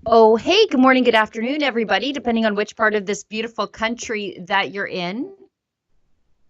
Oh, hey, good morning, good afternoon, everybody, depending on which part of this beautiful country that you're in.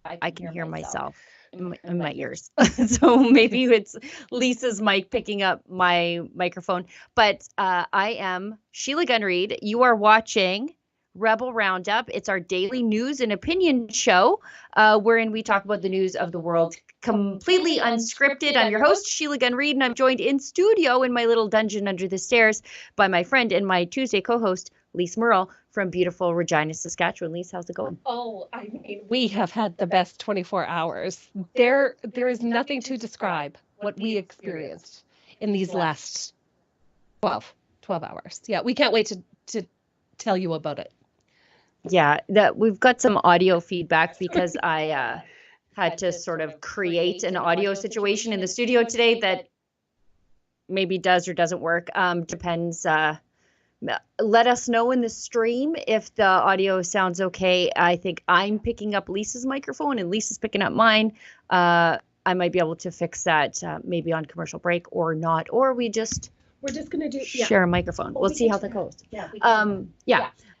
I can hear myself in my ears. So maybe it's Lisa's mic picking up my microphone. But I am Sheila Gunn-Reid. You are watching Rebel Roundup. It's our daily news and opinion show, wherein we talk about the news of the world completely unscripted. I'm your host, Sheila Gunn-Reid, and I'm joined in studio in my little dungeon under the stairs by my friend and my Tuesday co-host, Lise Merle from beautiful Regina, Saskatchewan. Lise, how's it going? Oh, I mean, we have had the best 24 hours. There is nothing to describe what we experienced in these last 12 hours. Yeah, we can't wait to tell you about it. Yeah, that we've got some audio feedback because I had to sort of create an audio situation in the studio today that maybe does or doesn't work. Depends. Let us know in the stream if the audio sounds okay. I think I'm picking up Lisa's microphone and Lisa's picking up mine. I might be able to fix that maybe on commercial break or not, or we're just gonna do share a microphone. We'll see how that goes. Yeah.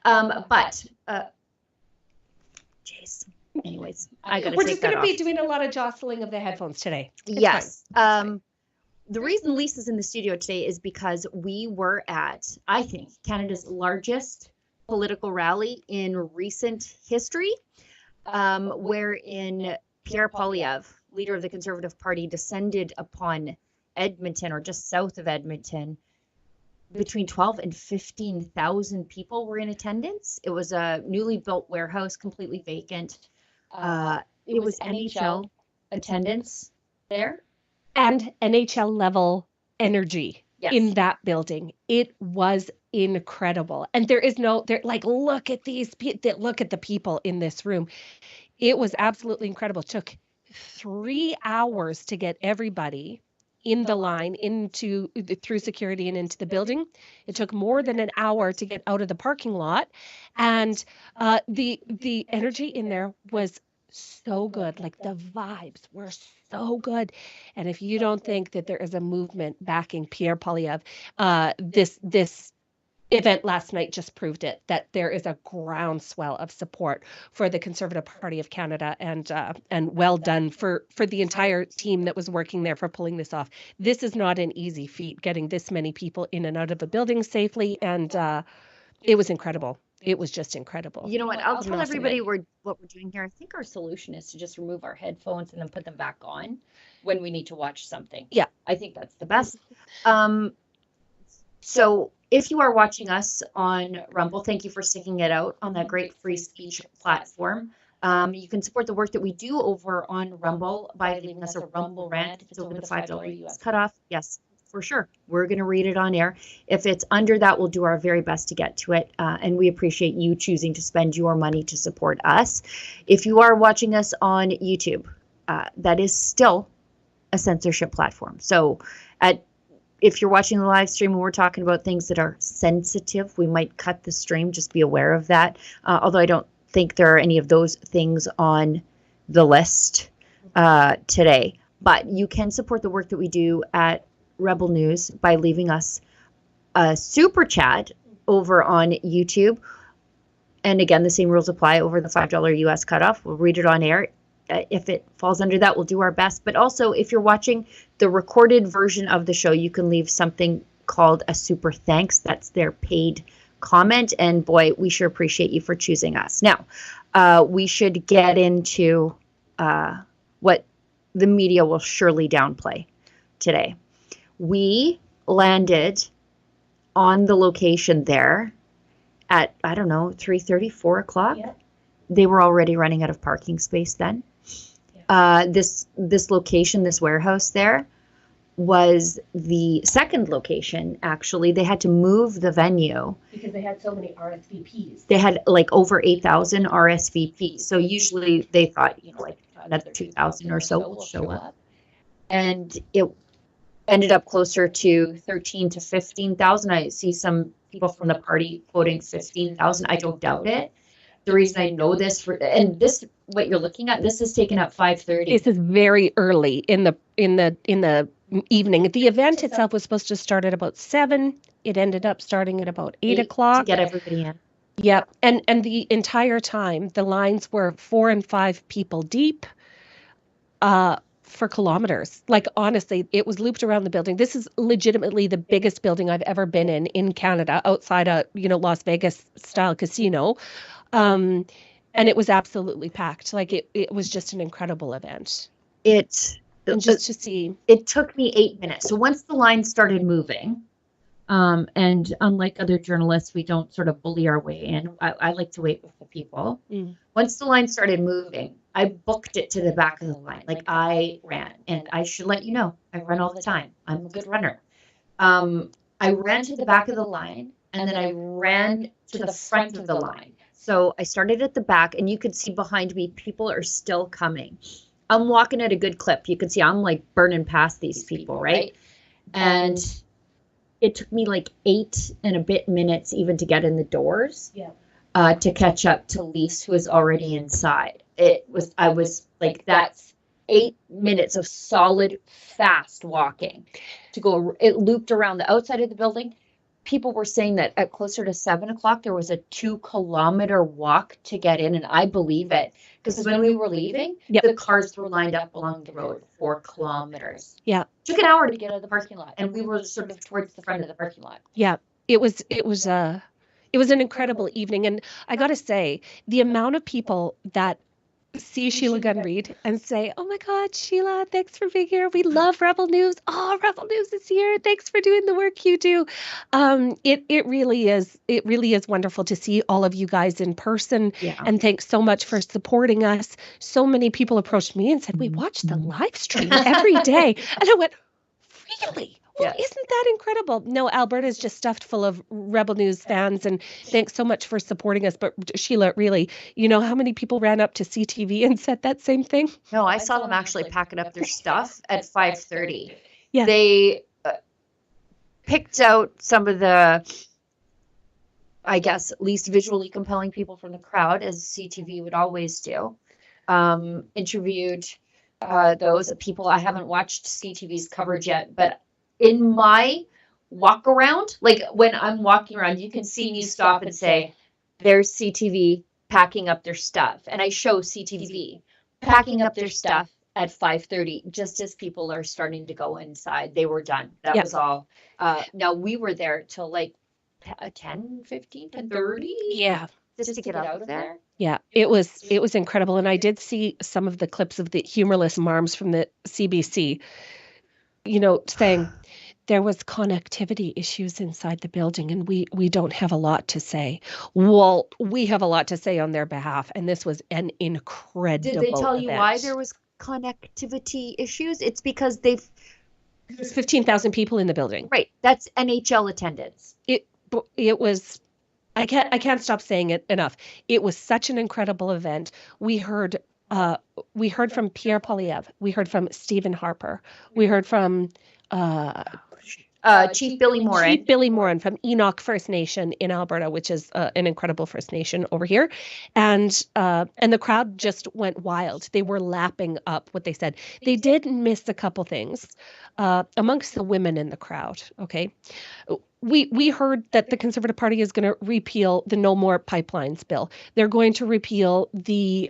But jeez. Anyways, I gotta We're take just that gonna off. be doing a lot of jostling of the headphones today. It's Yes. fine. The reason Lisa's in the studio today is because we were at, I think, Canada's largest political rally in recent history, wherein Pierre Poilievre, leader of the Conservative Party, descended upon Edmonton, or just south of Edmonton. Between 12 and 15,000 people were in attendance. It was a newly built warehouse, completely vacant. It was NHL attendance there. And NHL level energy Yes. in that building. It was incredible. And there like, look at look at the people in this room. It was absolutely incredible. It took 3 hours to get everybody in the line through security and into the building. It took more than an hour to get out of the parking lot. And the energy in there was so good. Like, the vibes were so good. And if you don't think that there is a movement backing Pierre Poilievre, this event last night just proved it, that there is a groundswell of support for the Conservative Party of Canada, and well done for the entire team that was working there for pulling this off. This is not an easy feat, getting this many people in and out of a building safely, and it was incredible. It was just incredible. You know what? I'll It was tell an awesome everybody night. what we're doing here. I think our solution is to just remove our headphones and then put them back on when we need to watch something. Yeah. I think that's the best. So if you are watching us on Rumble, thank you for sticking it out on that great free speech platform. You can support the work that we do over on Rumble by leaving us a Rumble rant. If it's over the $5 US cutoff, yes, for sure. We're going to read it on air. If it's under that, we'll do our very best to get to it. And we appreciate you choosing to spend your money to support us. If you are watching us on YouTube, that is still a censorship platform. So if you're watching the live stream and we're talking about things that are sensitive, we might cut the stream. Just be aware of that. Although I don't think there are any of those things on the list today. But you can support the work that we do at Rebel News by leaving us a super chat over on YouTube. And again, the same rules apply over the $5 US cutoff. We'll read it on air. If it falls under that, we'll do our best. But also, if you're watching the recorded version of the show, you can leave something called a super thanks. That's their paid comment. And boy, we sure appreciate you for choosing us. Now, we should get into what the media will surely downplay today. We landed on the location there at, I don't know, 3:30, 4 o'clock. Yeah. They were already running out of parking space then. This location, this warehouse there, was the second location, actually. They had to move the venue Because they had so many RSVPs. they had like over 8,000 RSVPs. So usually they thought, like another 2,000 or so will show up. And it ended up closer to 13 to 15,000. I see some people from the party quoting 15,000. I don't doubt it. The reason I know this what you're looking at, this is taken at 5:30. This is very early in the evening. The event itself was supposed to start at about 7. It ended up starting at about 8 to o'clock. get everybody in. Yep. And the entire time, the lines were 4 and 5 people deep for kilometers. Like, honestly, it was looped around the building. This is legitimately the biggest building I've ever been in Canada, outside a, Las Vegas style casino. And it was absolutely packed. Like, it was just an incredible event. And just to see. It took me 8 minutes. So once the line started moving, and unlike other journalists, we don't sort of bully our way in. I like to wait with the people. Once the line started moving, I booked it to the back of the line. Like, I ran, and I should let you know, I run all the time. I'm a good runner. I ran to the back of the line, and then I ran to the front of the line. So I started at the back, and you could see behind me, people are still coming. I'm walking at a good clip. You can see I'm like burning past these people, right? And it took me like 8 and a bit minutes even to get in the doors. To catch up to Lise, who was already inside. I was like, that's 8 minutes of solid, fast walking to go. It looped around the outside of the building. People were saying that at closer to 7 o'clock, there was a 2-kilometer walk to get in. And I believe it, because when we were leaving, the cars were lined up along the road 4 kilometers. Yeah. Took an hour to get out of the parking lot. And we were sort of towards the front of the parking lot. Yeah. It was an incredible evening. And I got to say, the amount of people that see Sheila Gunn Reid and say, "Oh my God, Sheila, thanks for being here. We love Rebel News. Oh, Rebel News is here. Thanks for doing the work you do." It really is wonderful to see all of you guys in person. And thanks so much for supporting us. So many people approached me and said, "We watch the live stream every day." And I went, "Really? Well, isn't that incredible?" No, Alberta is just stuffed full of Rebel News fans, and thanks so much for supporting us. But Sheila, really, you know how many people ran up to CTV and said that same thing? No, I saw them actually packing up their stuff at 5:30. Yeah. They picked out some of the, I guess, least visually compelling people from the crowd, as CTV would always do. Interviewed those people. I haven't watched CTV's coverage yet, but in my walk around, like when I'm walking around, you can see me stop and say, "There's CTV packing up their stuff." And I show CTV packing up their stuff at 5:30, just as people are starting to go inside. They were done. That was all. Now we were there till like 10:15, 10:30. Yeah. Just to get out of there. Yeah, it was incredible. And I did see some of the clips of the humorless marms from the CBC, saying there was connectivity issues inside the building and we don't have a lot to say. Well, we have a lot to say on their behalf. And this was an incredible Did they tell you event. why there was connectivity issues? It's because there's 15,000 people in the building. Right. That's NHL attendance. It was, I can't stop saying it enough. It was such an incredible event. We heard from Pierre Poilievre. We heard from Stephen Harper. We heard from Chief Billy Morin. Chief Billy Morin from Enoch First Nation in Alberta, which is an incredible First Nation over here. And the crowd just went wild. They were lapping up what they said. They did miss a couple things amongst the women in the crowd. Okay. We heard that the Conservative Party is going to repeal the No More Pipelines bill. They're going to repeal the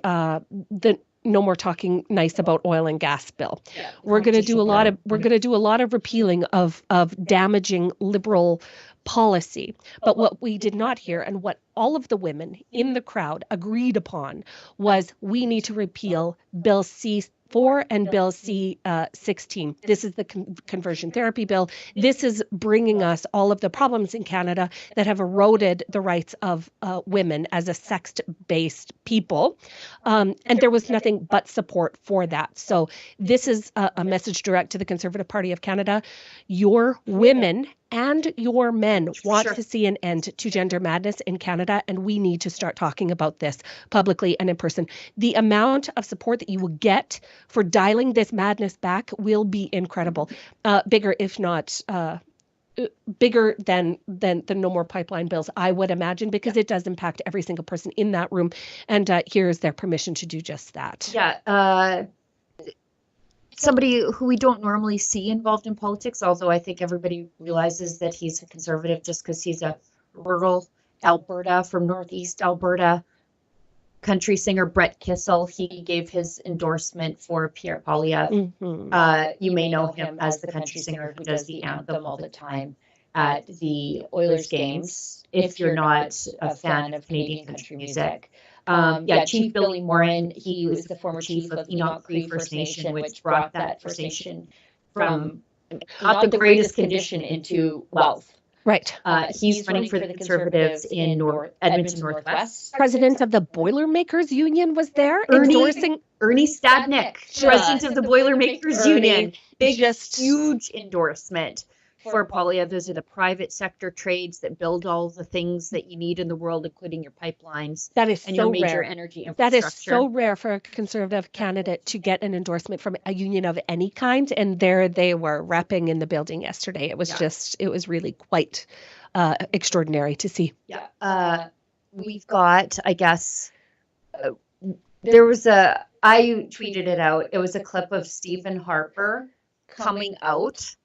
No More Talking Nice About Oil and Gas bill. We're going to do a lot of repealing of damaging liberal policy. But what we did not hear, and what all of the women in the crowd agreed upon, was we need to repeal Bill C4 and Bill C16. This is the conversion therapy bill. This is bringing us all of the problems in Canada that have eroded the rights of women as a sex-based people. And there was nothing but support for that. So this is a message direct to the Conservative Party of Canada. Your women and your men want to see an end to gender madness in Canada, and we need to start talking about this publicly and in person. The amount of support that you will get for dialing this madness back will be incredible. Bigger, if not bigger than the No More Pipeline bills, I would imagine, because it does impact every single person in that room. And here is their permission to do just that. Yeah. somebody who we don't normally see involved in politics, although I think everybody realizes that he's a conservative just because he's a rural Alberta from Northeast Alberta. Country singer Brett Kissel, he gave his endorsement for Pierre Poilievre. You may know him as the country singer who does the anthem all the time at the Oilers games, if you're not a fan of Canadian country music. Chief Billy Morin, he was the former chief of Enoch Cree First Nation, which brought that First Nation from not the greatest condition into wealth. Right. He's running for the Conservatives in Edmonton Northwest. President of the Boilermakers Union was there endorsing Ernie Stadnick, president of the Boilermakers Union. Big, huge endorsement for Poilievre. Those are the private sector trades that build all the things that you need in the world, including your pipelines. That is and so your major rare. Energy infrastructure. That is so rare for a Conservative candidate to get an endorsement from a union of any kind. And there they were repping in the building yesterday. It was it was really quite extraordinary to see. Yeah. We've got, I guess, there was I tweeted it out. It was a clip of Stephen Harper coming out.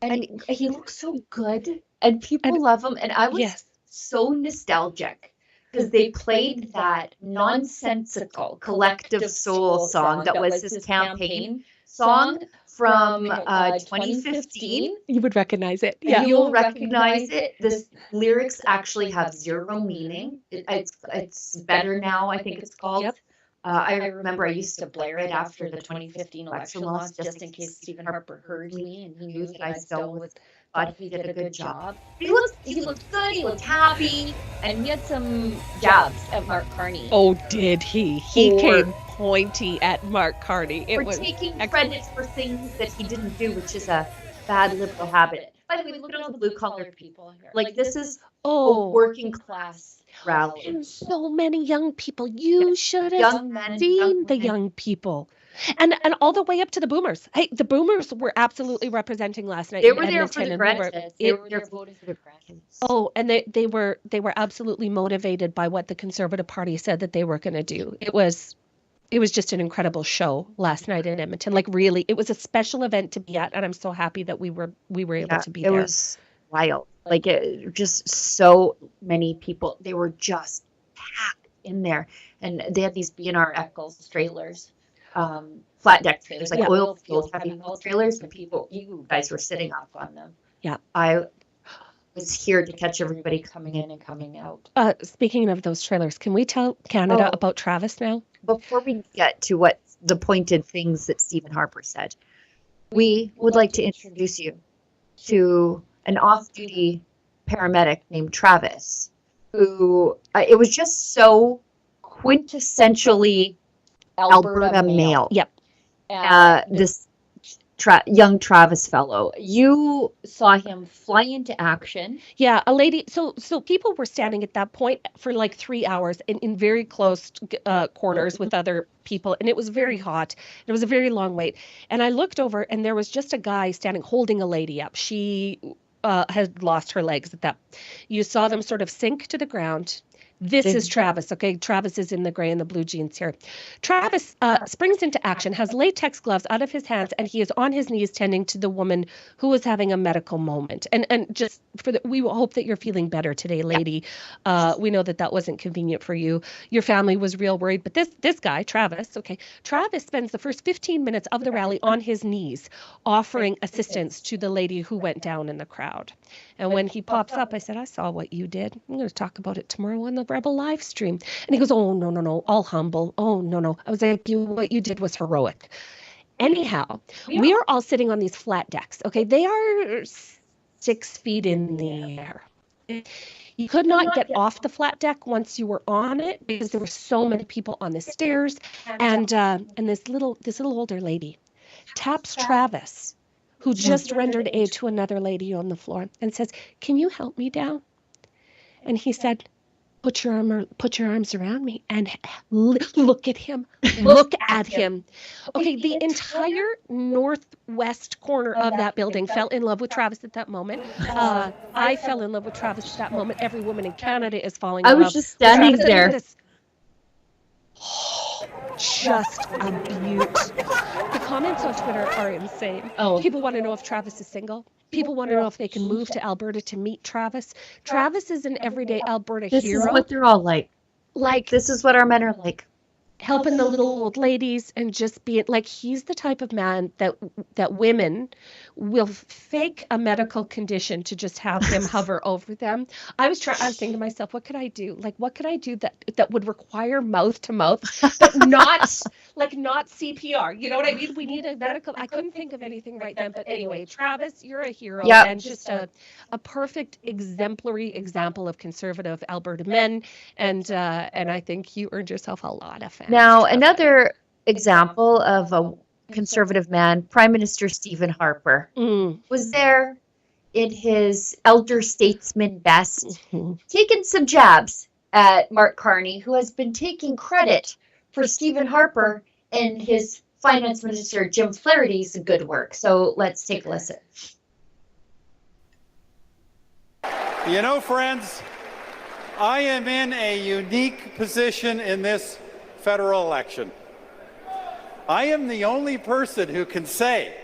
And he looks so good, and people love him. And I was so nostalgic because they played that nonsensical Collective Soul song that was his campaign song from 2015. You would recognize it. Yeah, you'll recognize it. The lyrics actually have zero meaning. It's better now, I think it's called. Yep. I remember I used to blare it after the 2015 election loss, just in case Stephen Harper heard me and he knew that I still thought he did a good job. He looked good, he looked happy, and he had some jabs at Mark Carney. Oh, did he? He came pointy at Mark Carney. It was taking credit for things that he didn't do, which is a bad liberal habit. By the way, look at all the blue-collar people here. Like, this is a working class rally. And so many young people. You should have seen the young people. And all the way up to the boomers. Hey, the boomers were absolutely representing last night. They were there for the grandkids. They were there voting for the grandkids. Oh, and they were absolutely motivated by what the Conservative Party said that they were going to do. It was just an incredible show last night in Edmonton. Like, really, it was a special event to be at, and I'm so happy that we were able to be there. It was wild. Like, just so many people. They were just packed in there, and they had these Billionaire Eccles trailers, flat deck trailers, like oil field heavy haul trailers, and you guys were sitting up on them. Yeah, I was here to catch everybody coming in and coming out. Speaking of those trailers, can we tell Canada about Travis now? Before we get to what the pointed things that Stephen Harper said, we would like to introduce you to an off-duty paramedic named Travis, who it was just so quintessentially Alberta male. Yep. This young Travis fellow. You saw him fly into action. Yeah, a lady. So people were standing at that point for like 3 hours in very close quarters with other people, and it was very hot. It was a very long wait. And I looked over, and there was just a guy standing holding a lady up. She had lost her legs at that. You saw them sort of sink to the ground. This is Travis, okay? Travis is in the gray and the blue jeans here. Travis springs into action, has latex gloves out of his hands, and he is on his knees tending to the woman who was having a medical moment. And just we hope that you're feeling better today, lady. We know that wasn't convenient for you. Your family was real worried, but this guy, Travis, okay? Travis spends the first 15 minutes of the rally on his knees, offering assistance to the lady who went down in the crowd. And when he pops up, I said, I saw what you did. I'm going to talk about it tomorrow on the Rebel live stream. And he goes, oh, no, all humble. Oh, no. I was like, what you did was heroic. Anyhow, we are all sitting on these flat decks. Okay, they are 6 feet in the air. You could not get off the flat deck once you were on it because there were so many people on the stairs. And this little older lady taps Travis, who just rendered aid to another lady on the floor, and says, can you help me down? And he said, put your arms around me and look at him. Look at him. Okay, the entire northwest corner of that building fell in love with Travis at that moment. I fell in love with Travis at that moment. Every woman in Canada is falling in love. I was just standing there. just a beaut. The comments on Twitter are insane. Oh. People want to know if Travis is single. People want to know if they can move to Alberta to meet Travis. Travis is an everyday Alberta This hero. is what they're all like. Like, This is what our men are like. helping the little old ladies and just being like, he's the type of man that women will fake a medical condition to just have him hover over them. I was thinking to myself, what could I do? Like, what could I do that would require mouth to mouth, but not CPR? You know what I mean? We need a medical. I couldn't think of anything right then. But anyway, Travis, you're a hero. Yep. And just a perfect exemplary example of conservative Alberta men. And I think you earned yourself a lot of fans. Now, another example of a conservative man, Prime Minister Stephen Harper, was there in his elder statesman best, taking some jabs at Mark Carney, who has been taking credit for Stephen Harper and his finance minister, Jim Flaherty's good work. So let's take a listen. You know, friends, I am in a unique position in this federal election. I am the only person who can say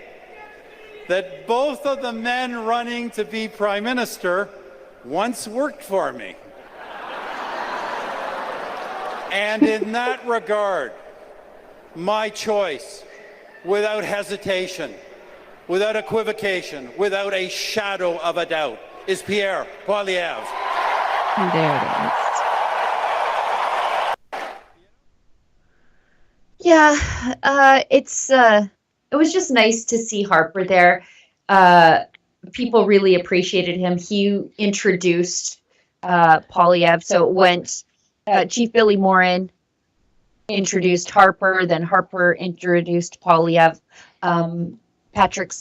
that both of the men running to be Prime Minister once worked for me. And in that regard, my choice, without hesitation, without equivocation, without a shadow of a doubt, is Pierre Poilievre. There it is. Yeah, it was just nice to see Harper there. People really appreciated him. He introduced Poilievre, so it went Chief Billy Morin introduced Harper, then Harper introduced Poilievre. Patrick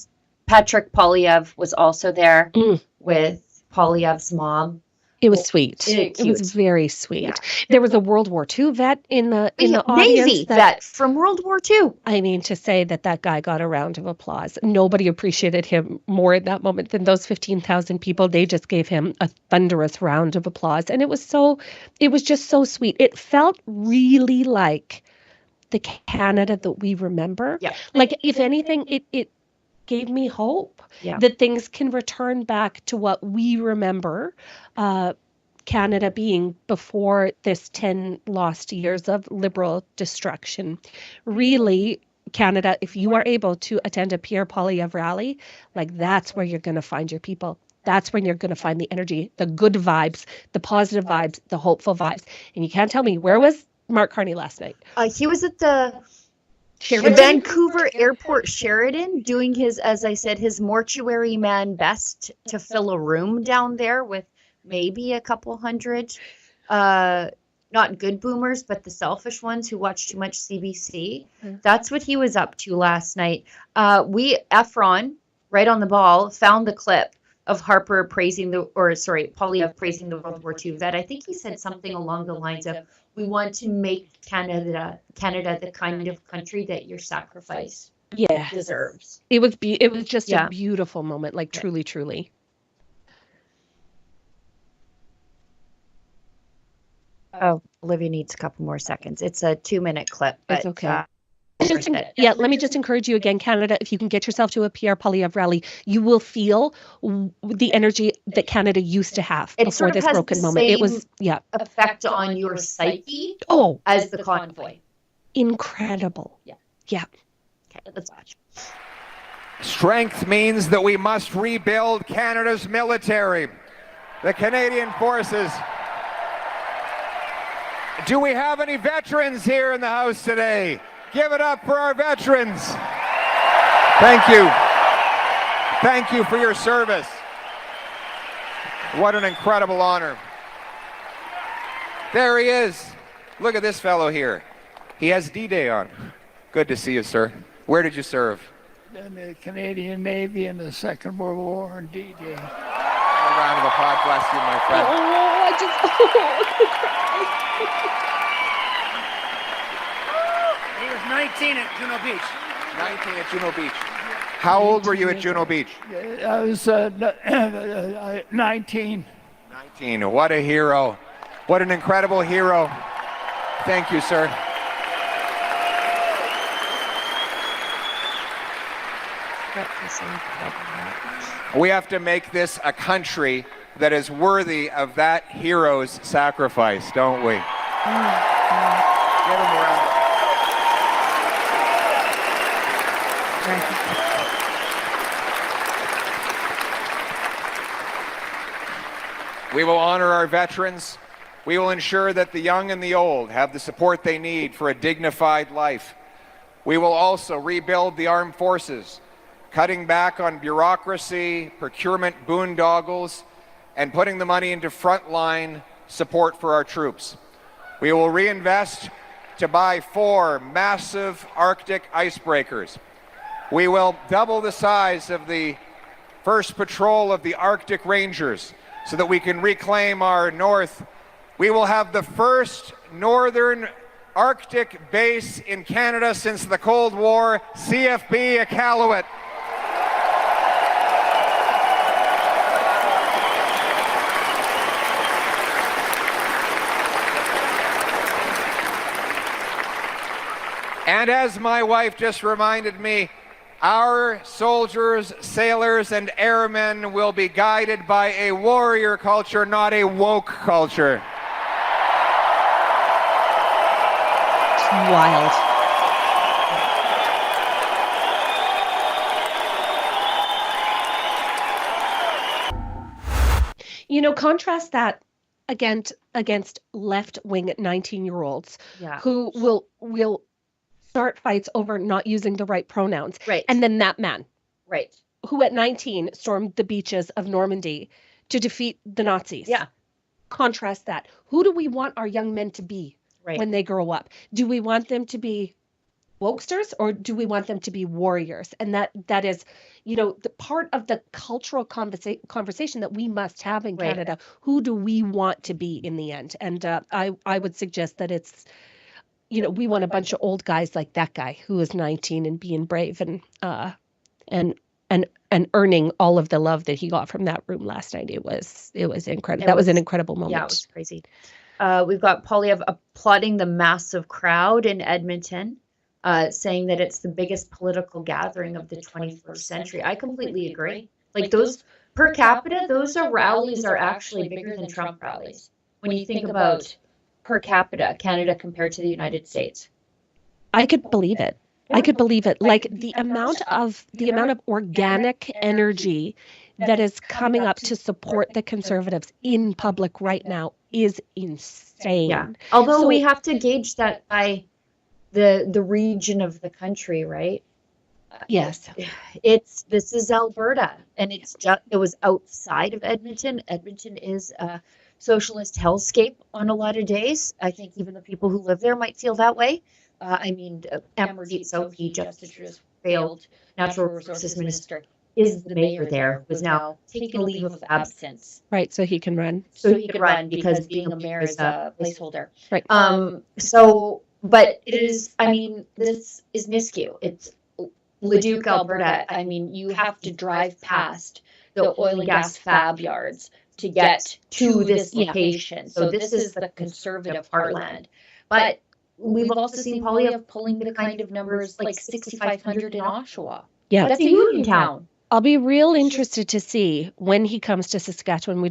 Poilievre was also there with Poilievre's mom. It was sweet. It was very sweet. Yeah. There was a World War II vet in the audience. Navy vet from World War II. I mean, to say that guy got a round of applause. Nobody appreciated him more at that moment than those 15,000 people. They just gave him a thunderous round of applause. And it was just so sweet. It felt really like the Canada that we remember. Yeah. Like, if anything, it gave me hope that things can return back to what we remember Canada being before this 10 lost years of liberal destruction. Really, Canada, if you are able to attend a Pierre Poilievre rally, like, that's where you're going to find your people. That's when you're going to find the energy, the good vibes, the positive vibes, the hopeful vibes. And you can't tell me, where was Mark Carney last night? He was at the Sheridan? Vancouver Airport Sheridan doing his, as I said, his mortuary man best to fill a room down there with maybe a couple hundred, not good boomers, but the selfish ones who watch too much CBC. That's what he was up to last night. Efron, right on the ball, found the clip of Harper Poilievre praising the World War II vet. I think he said something along the lines of, we want to make Canada the kind of country that your sacrifice deserves. It was just a beautiful moment, like, truly, truly. Oh, Olivia needs a couple more seconds. It's a 2-minute clip. But, it's okay. Let me just encourage you again, Canada, if you can get yourself to a Pierre Poilievre rally, you will feel the energy that Canada used to have before this broken moment. It was, effect on your psyche as the convoy. Incredible. Yeah. Okay, let's watch. Strength means that we must rebuild Canada's military. The Canadian Forces. Do we have any veterans here in the house today? Give it up for our veterans. Thank you. Thank you for your service. What an incredible honor. There he is. Look at this fellow here. He has D-Day on. Good to see you, sir. Where did you serve? In the Canadian Navy in the Second World War and D-Day. A round of applause. Bless you, my friend. He was 19 at Juno Beach. 19 at Juno Beach. How old were you at Juno Beach? I was 19. 19. What a hero. What an incredible hero. Thank you, sir. We have to make this a country that is worthy of that hero's sacrifice, don't we? Give him a round. We will honor our veterans. We will ensure that the young and the old have the support they need for a dignified life. We will also rebuild the armed forces, cutting back on bureaucracy, procurement boondoggles, and putting the money into frontline support for our troops. We will reinvest to buy 4 massive Arctic icebreakers. We will double the size of the first patrol of the Arctic Rangers so that we can reclaim our north. We will have the first northern Arctic base in Canada since the Cold War, CFB Iqaluit. And as my wife just reminded me, our soldiers, sailors, and airmen will be guided by a warrior culture, not a woke culture. It's wild. You know, contrast that against left-wing 19-year-olds Yeah. who will start fights over not using the right pronouns. Right. And then that man Right. who at 19 stormed the beaches of Normandy to defeat the Nazis. Yeah. Contrast that. Who do we want our young men to be Right. when they grow up? Do we want them to be wokesters or do we want them to be warriors? And that is, you know, the part of the cultural conversation that we must have in Right. Canada. Who do we want to be in the end? And I would suggest that it's, you know, we want a bunch of old guys like that guy who is 19 and being brave and earning all of the love that he got from that room last night. It was incredible. That was an incredible moment. Yeah, it was crazy. We've got Poilievre applauding the massive crowd in Edmonton, saying that it's the biggest political gathering of the 21st century. I completely agree. Like those per capita, those rallies are actually bigger than Trump rallies. When you think about per capita, Canada compared to the United States. I could believe it. I could believe it. Like the amount of organic energy that is coming up to support the Conservatives in public right now is insane. Yeah. Although we have to gauge that by the region of the country, right? Yes. This is Alberta, and it was outside of Edmonton. Edmonton is a socialist hellscape on a lot of days. I think even the people who live there might feel that way. Amarjeet Sohi, Justin Trudeau's failed natural resources minister, is the mayor there, was now taking a leave of absence. Right, so he can run. So he could run because being a mayor is a placeholder. Right. But it is, this is Nisku. It's Leduc, Alberta. You have to drive past the oil and gas fab yards to get to this location. So this is the conservative heartland. But we've also seen Poilievre pulling the kind of numbers like 6,500 in Oshawa. Yeah. That's a union town. I'll be real interested to see when he comes to Saskatchewan. We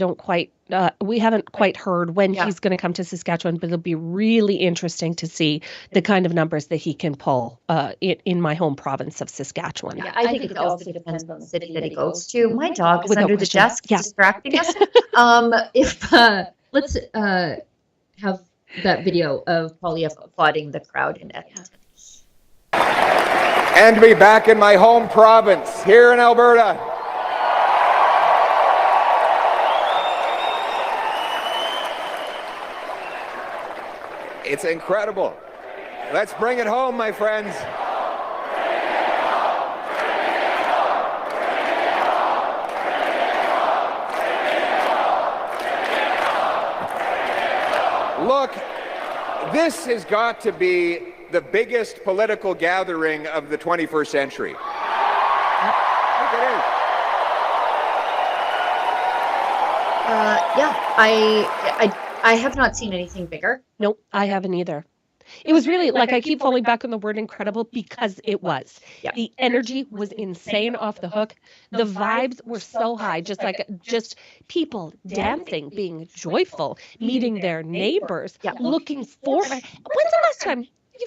haven't quite heard when he's going to come to Saskatchewan, but it'll be really interesting to see the kind of numbers that he can pull in my home province of Saskatchewan. Yeah, I think it also depends on the city that he goes to. My dog is under the desk distracting us. Let's have that video of Poilievre applauding the crowd in Edmonton. And to be back in my home province, here in Alberta. It's incredible. Let's bring it home, my friends. Look, this has got to be the biggest political gathering of the 21st century. Look, it is. I have not seen anything bigger. Nope, I haven't either. It was really like, I keep falling back on the word incredible because it was. Yeah. The energy was insane off the hook. The vibes were so high, just people dancing, being joyful, meeting their neighbors, Yeah. looking forward. When's the last time you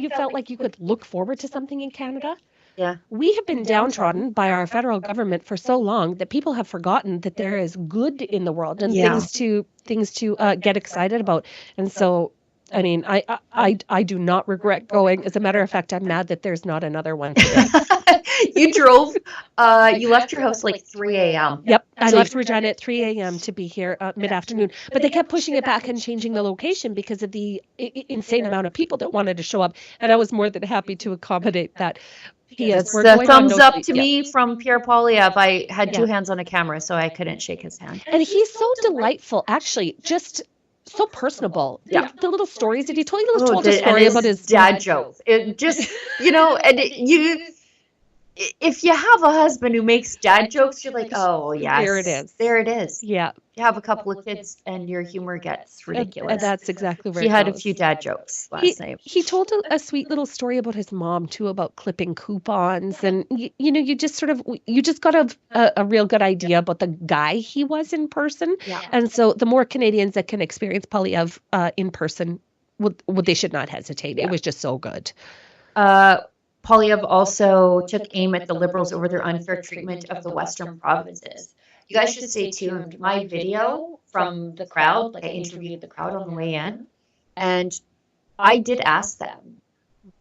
felt like you could look forward to something in Canada? Yeah. We have been downtrodden by our federal government for so long that people have forgotten that there is good in the world and Yeah. things to get excited about. And so, I mean, I do not regret going. As a matter of fact, I'm mad that there's not another one today. You drove, you left your house like 3 a.m. Yep, I So- left Regina at 3 a.m. to be here mid-afternoon, but they kept pushing it back and changing the location because of the insane amount of people that wanted to show up, and I was more than happy to accommodate that. P.S. We're The going on thumbs no up sleep to yet. me from Pierre Poilievre. I had two Yeah. hands on a camera, so I couldn't shake his hand. And he's so delightful, actually, just so personable. Yeah. The little stories that he told. He told a And story about his dad joke. It just, if you have a husband who makes dad jokes, you're like, oh yes, There it is. There it is. Yeah, You have a couple of kids, and your humor gets ridiculous. and that's exactly where He it had a goes. few dad jokes last night. He told a sweet little story about his mom too, about clipping coupons, and you just got a real good idea about the guy he was in person. Yeah. And so the more Canadians that can experience Poilievre in person, they should not hesitate. It was just so good. Poilievre also took aim at the Liberals over their unfair treatment of the Western provinces. You guys should stay tuned. My video from the crowd, like I interviewed the crowd on the way in, and I did ask them,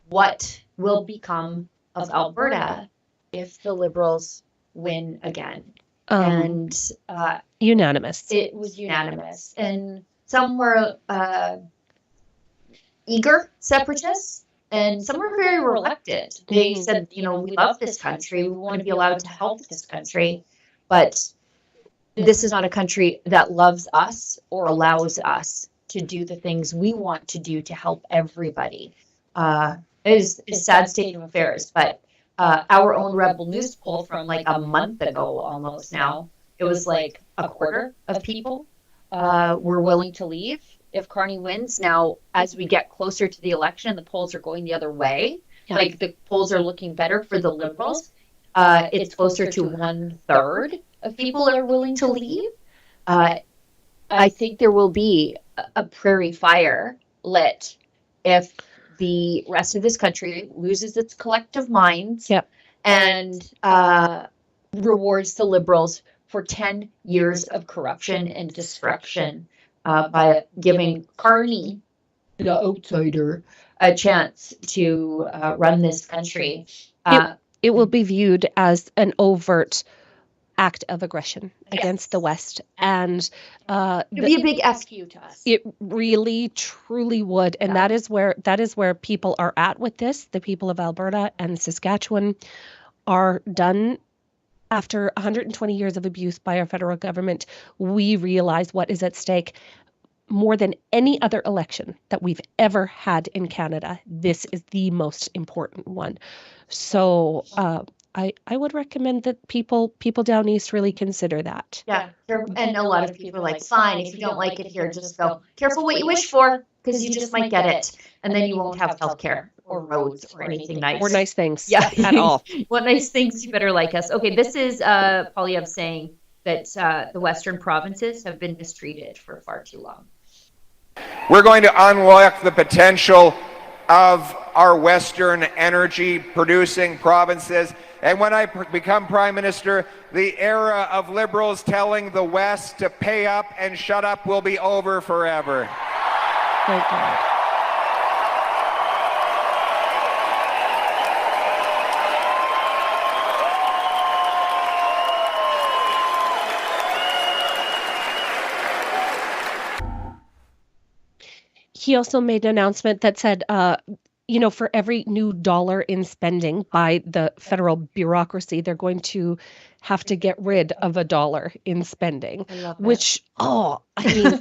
what will become of Alberta if the Liberals win again? And Unanimous. it was unanimous. And some were eager separatists, and some were very reluctant. They said, we love this country. We want to be allowed to help this country. But this is not a country that loves us or allows us to do the things we want to do to help everybody. It is a sad state of affairs. But our own Rebel News poll from like a month ago almost now, it was like a quarter of people were willing to leave if Carney wins. Now, as we get closer to the election, the polls are going the other way. Yeah. Like the polls are looking better for the Liberals. It's closer to 1/3 of people are willing to leave. I think there will be a prairie fire lit if the rest of this country loses its collective minds. Yep. And rewards the Liberals for 10 years of corruption and destruction by giving Carney, the outsider, a chance to run this country. It will be viewed as an overt act of aggression against the West, and It'd be a big FU to us. it really truly would. And Yeah. that is where people are at with this. The people of Alberta and Saskatchewan are done. After 120 years of abuse by our federal government, we realize what is at stake. More than any other election that we've ever had in Canada, this is the most important one. So I would recommend that people down east really consider that. Yeah, and a lot of people are like, fine, if you don't like it here, just go. Careful what you wish for, because you just might get it, and then you won't have healthcare or roads or anything nice. Or nice things Yeah. at all. What nice things you better like us. Okay, this is Poilievre saying that the Western provinces have been mistreated for far too long. We're going to unlock the potential of our Western energy producing provinces. And when I become Prime Minister, the era of Liberals telling the West to pay up and shut up will be over forever. Thank God. He also made an announcement that said, for every new dollar in spending by the federal bureaucracy, they're going to have to get rid of a dollar in spending, I love that. which, I mean,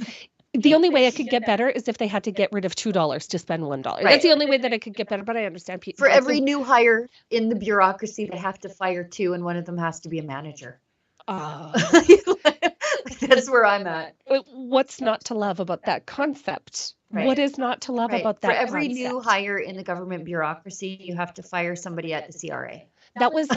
the only way it could get better is if they had to get rid of $2 to spend $1. Right. That's the only way that it could get better, but I understand people. For every new hire in the bureaucracy, they have to fire two, and one of them has to be a manager. Oh. Like, That's where I'm at. What's not to love about that concept? Right. What is not to love Right. about that For every concept? new hire in the government bureaucracy, you have to fire somebody at the CRA. That was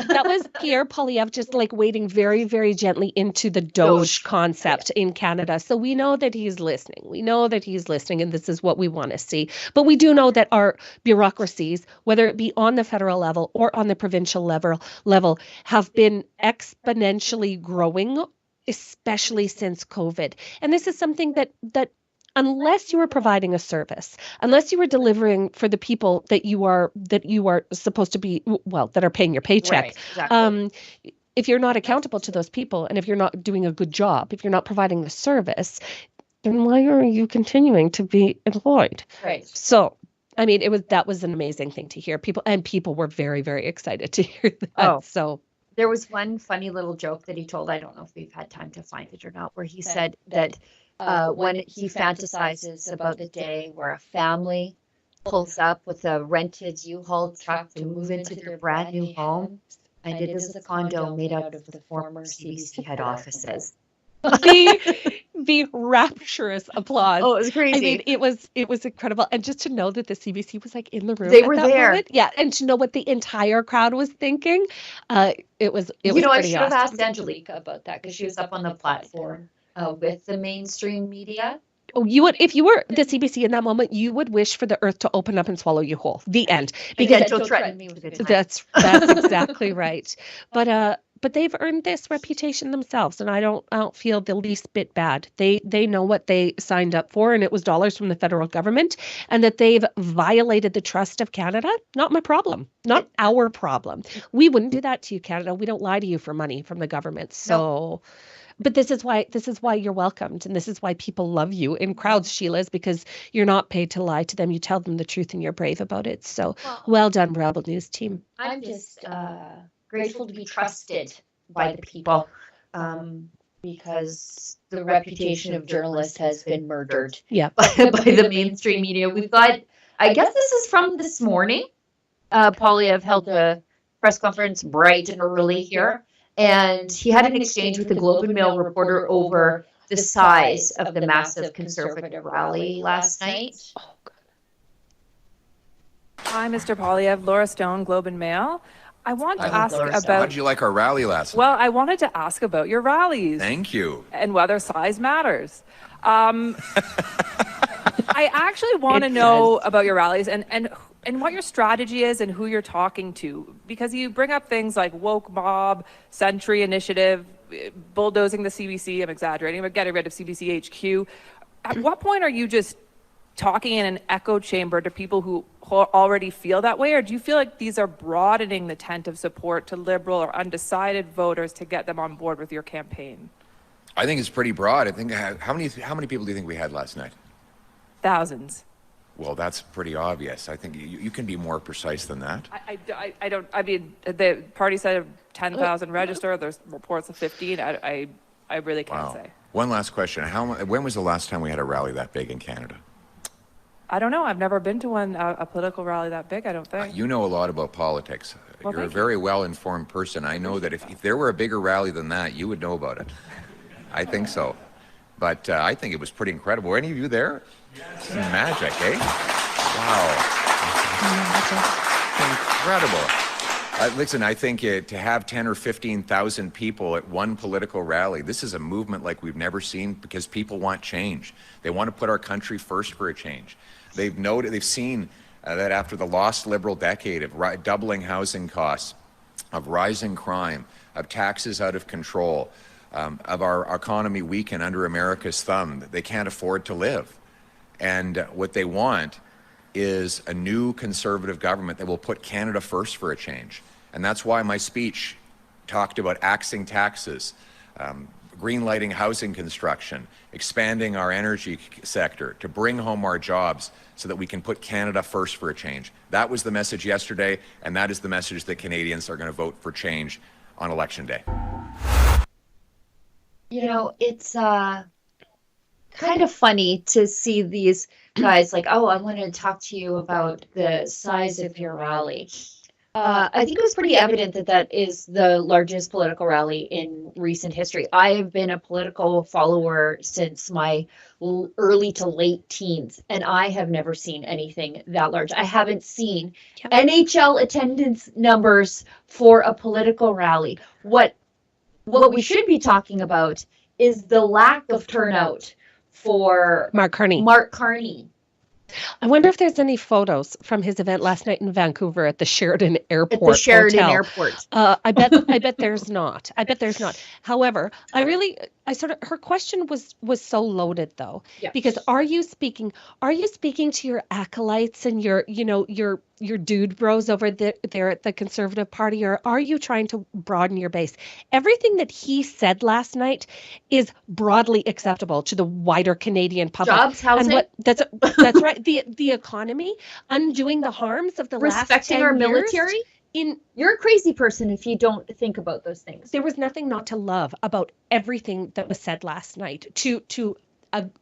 Pierre Poilievre just like wading very, very gently into the Doge concept in Canada. So we know that he's listening. We know that he's listening, and this is what we want to see. But we do know that our bureaucracies, whether it be on the federal level or on the provincial level, have been exponentially growing, especially since COVID. And this is something that unless you are providing a service, unless you are delivering for the people that you are supposed to be, well, that are paying your paycheck, Right, exactly. if you're not accountable to those people, and if you're not doing a good job, if you're not providing the service, then why are you continuing to be employed? Right. So, I mean, that was an amazing thing to hear. People were very, very excited to hear that. Oh. So There was one funny little joke that he told. I don't know if we've had time to find it or not, where he said that when he fantasizes about the day where a family pulls up with a rented U-Haul truck to move into their brand new home, and it is a condo made out of the former CBC head offices. the rapturous applause. Oh, it was crazy. I mean, it was incredible, and just to know that the CBC was like in the room. They at were that there. moment, yeah, and to know what the entire crowd was thinking, it was. I pretty should have awesome. asked Angelica about that because she was up on the platform with the mainstream media. Oh, you would, if you were the CBC in that moment, you would wish for the earth to open up and swallow you whole. The end. Because don't threaten me with a good time. That's exactly right. But they've earned this reputation themselves, and I don't feel the least bit bad. They know what they signed up for, and it was dollars from the federal government, and that they've violated the trust of Canada. Not my problem. Not our problem. We wouldn't do that to you, Canada. We don't lie to you for money from the government. So. No. But this is why you're welcomed, and this is why people love you in crowds, Sheila, is because you're not paid to lie to them. You tell them the truth, and you're brave about it. So well done, Rebel News team. I'm just grateful to be trusted by the people because the reputation of journalists has been murdered by the mainstream media. We've got, I guess this is from this morning. Poilievre held a press conference bright and early here. And he had an exchange with the Globe and Mail reporter over the size of the massive conservative rally last night. Hi, Mr. Poilievre. Laura Stone, Globe and Mail. I want to ask about... How did you like our rally last night? Well, I wanted to ask about your rallies. Thank you. And whether size matters. I actually want to know about your rallies and what your strategy is and who you're talking to, because you bring up things like woke mob, Century Initiative, bulldozing the CBC, I'm exaggerating, but getting rid of CBC HQ. At what point are you just talking in an echo chamber to people who already feel that way, or do you feel like these are broadening the tent of support to Liberal or undecided voters to get them on board with your campaign? I think it's pretty broad. I think how many people do you think we had last night? Thousands. Well, that's pretty obvious. I think you can be more precise than that. I don't. I mean, the party said 10,000 register. There's reports of 15. I really can't say. One last question. When was the last time we had a rally that big in Canada? I don't know. I've never been to a political rally that big, I don't think. You know a lot about politics. Well, You're a very well-informed person. I know that if there were a bigger rally than that, you would know about it. I think so. But I think it was pretty incredible. Were any of you there? Yes. Magic, eh? Wow. Incredible. Listen, I think to have 10 or 15,000 people at one political rally, this is a movement like we've never seen because people want change. They want to put our country first for a change. They've seen that after the lost Liberal decade of doubling housing costs, of rising crime, of taxes out of control, of our economy weakened under America's thumb, they can't afford to live. And what they want is a new conservative government that will put Canada first for a change. And that's why my speech talked about axing taxes, greenlighting housing construction, expanding our energy sector to bring home our jobs so that we can put Canada first for a change. That was the message yesterday, and that is the message that Canadians are going to vote for change on Election Day. You know, it's kind of funny to see these guys like, oh, I want to talk to you about the size of your rally. I think it was pretty evident that that is the largest political rally in recent history. I have been a political follower since my early to late teens, and I have never seen anything that large. I haven't seen NHL attendance numbers for a political rally. What we should be talking about is the lack of turnout for Mark Carney. I wonder if there's any photos from his event last night in Vancouver at the Sheridan Airport. At the Sheridan Hotel. Airport. I bet there's not. However, her question was so loaded though, because are you speaking to your acolytes and your dude bros over there at the Conservative Party, or are you trying to broaden your base? Everything that he said last night is broadly acceptable to the wider Canadian public. Jobs, housing. And that's right. The economy, undoing the harms of the last 10 respecting our military. You're a crazy person if you don't think about those things. There was nothing not to love about everything that was said last night to the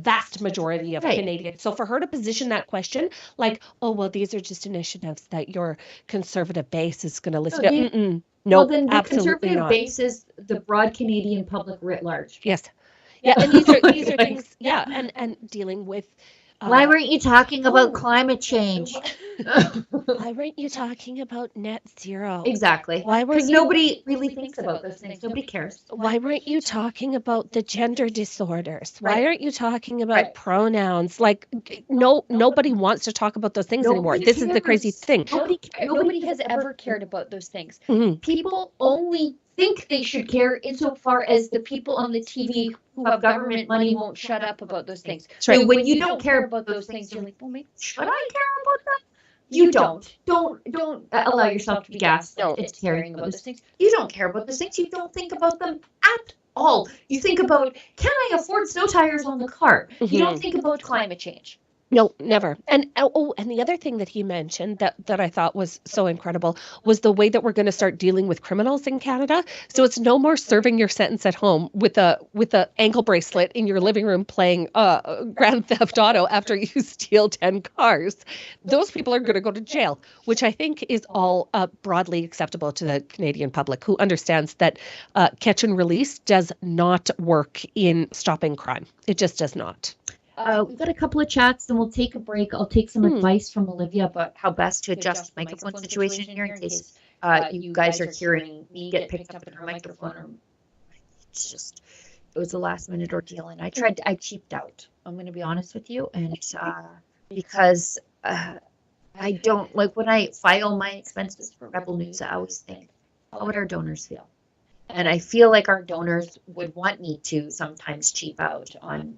vast majority of Canadians. So for her to position that question like, oh, well, these are just initiatives that your Conservative base is going to listen to. No, well, then the absolutely Conservative not. base is the broad Canadian public writ large. Yes. Yeah, and these are things, and dealing with why weren't you talking about climate change? Why weren't you talking about net zero? Exactly. Because nobody really thinks about those things. Nobody cares. Why weren't you talking about the gender disorders? Why aren't you talking about pronouns? Like, nobody wants to talk about those things anymore. This is the crazy thing. Nobody has ever cared about those things. Mm-hmm. People only think they should care insofar as the people on the TV who have government money won't shut up about those things. Right. So when you don't care about those things, you're like, well, maybe should I care about them? You don't. Don't allow yourself to be gassed into caring about those things. You don't care about those things. You don't think about them at all. You think about, can I afford snow tires on the car? Mm-hmm. You don't think about climate change. No, never. And and the other thing that he mentioned that I thought was so incredible was the way that we're going to start dealing with criminals in Canada. So it's no more serving your sentence at home with a ankle bracelet in your living room playing Grand Theft Auto after you steal 10 cars. Those people are going to go to jail, which I think is all broadly acceptable to the Canadian public, who understands that catch and release does not work in stopping crime. It just does not. We've got a couple of chats, then we'll take a break. I'll take some advice from Olivia about how best to adjust the microphone situation here in case you guys are hearing me get picked up in her microphone. Or it was a last minute ordeal, and I cheaped out. I'm going to be honest with you, and because I don't like when I file my expenses for Rebel News, I always think, how would our donors feel? And I feel like our donors would want me to sometimes cheap out on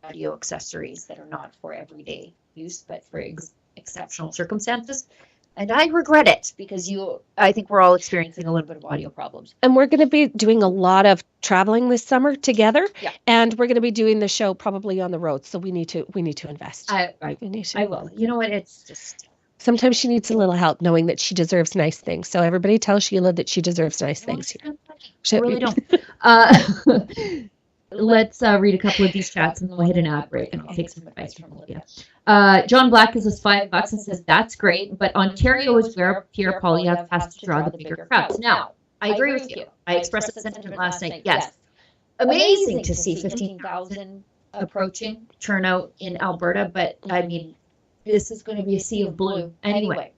audio accessories that are not for everyday use, but for exceptional circumstances. And I regret it because I think we're all experiencing a little bit of audio problems. And we're going to be doing a lot of traveling this summer together. Yeah. And we're going to be doing the show probably on the road. So we need to invest. I will. You know what? It's just sometimes she needs a little help knowing that she deserves nice things. So everybody tell Sheila that she deserves nice things here. I really don't. Let's read a couple of these chats and then we'll hit an ad break and I'll take some advice from Olivia. John Black gives us $5 and says, that's great, but Ontario is where Pierre Poilievre has to draw the bigger crowds. Now, I agree with you. I expressed the sentiment last night. Yes. Amazing to see 15,000 approaching turnout in Alberta, but I mean, this is going to be a sea of blue anyway.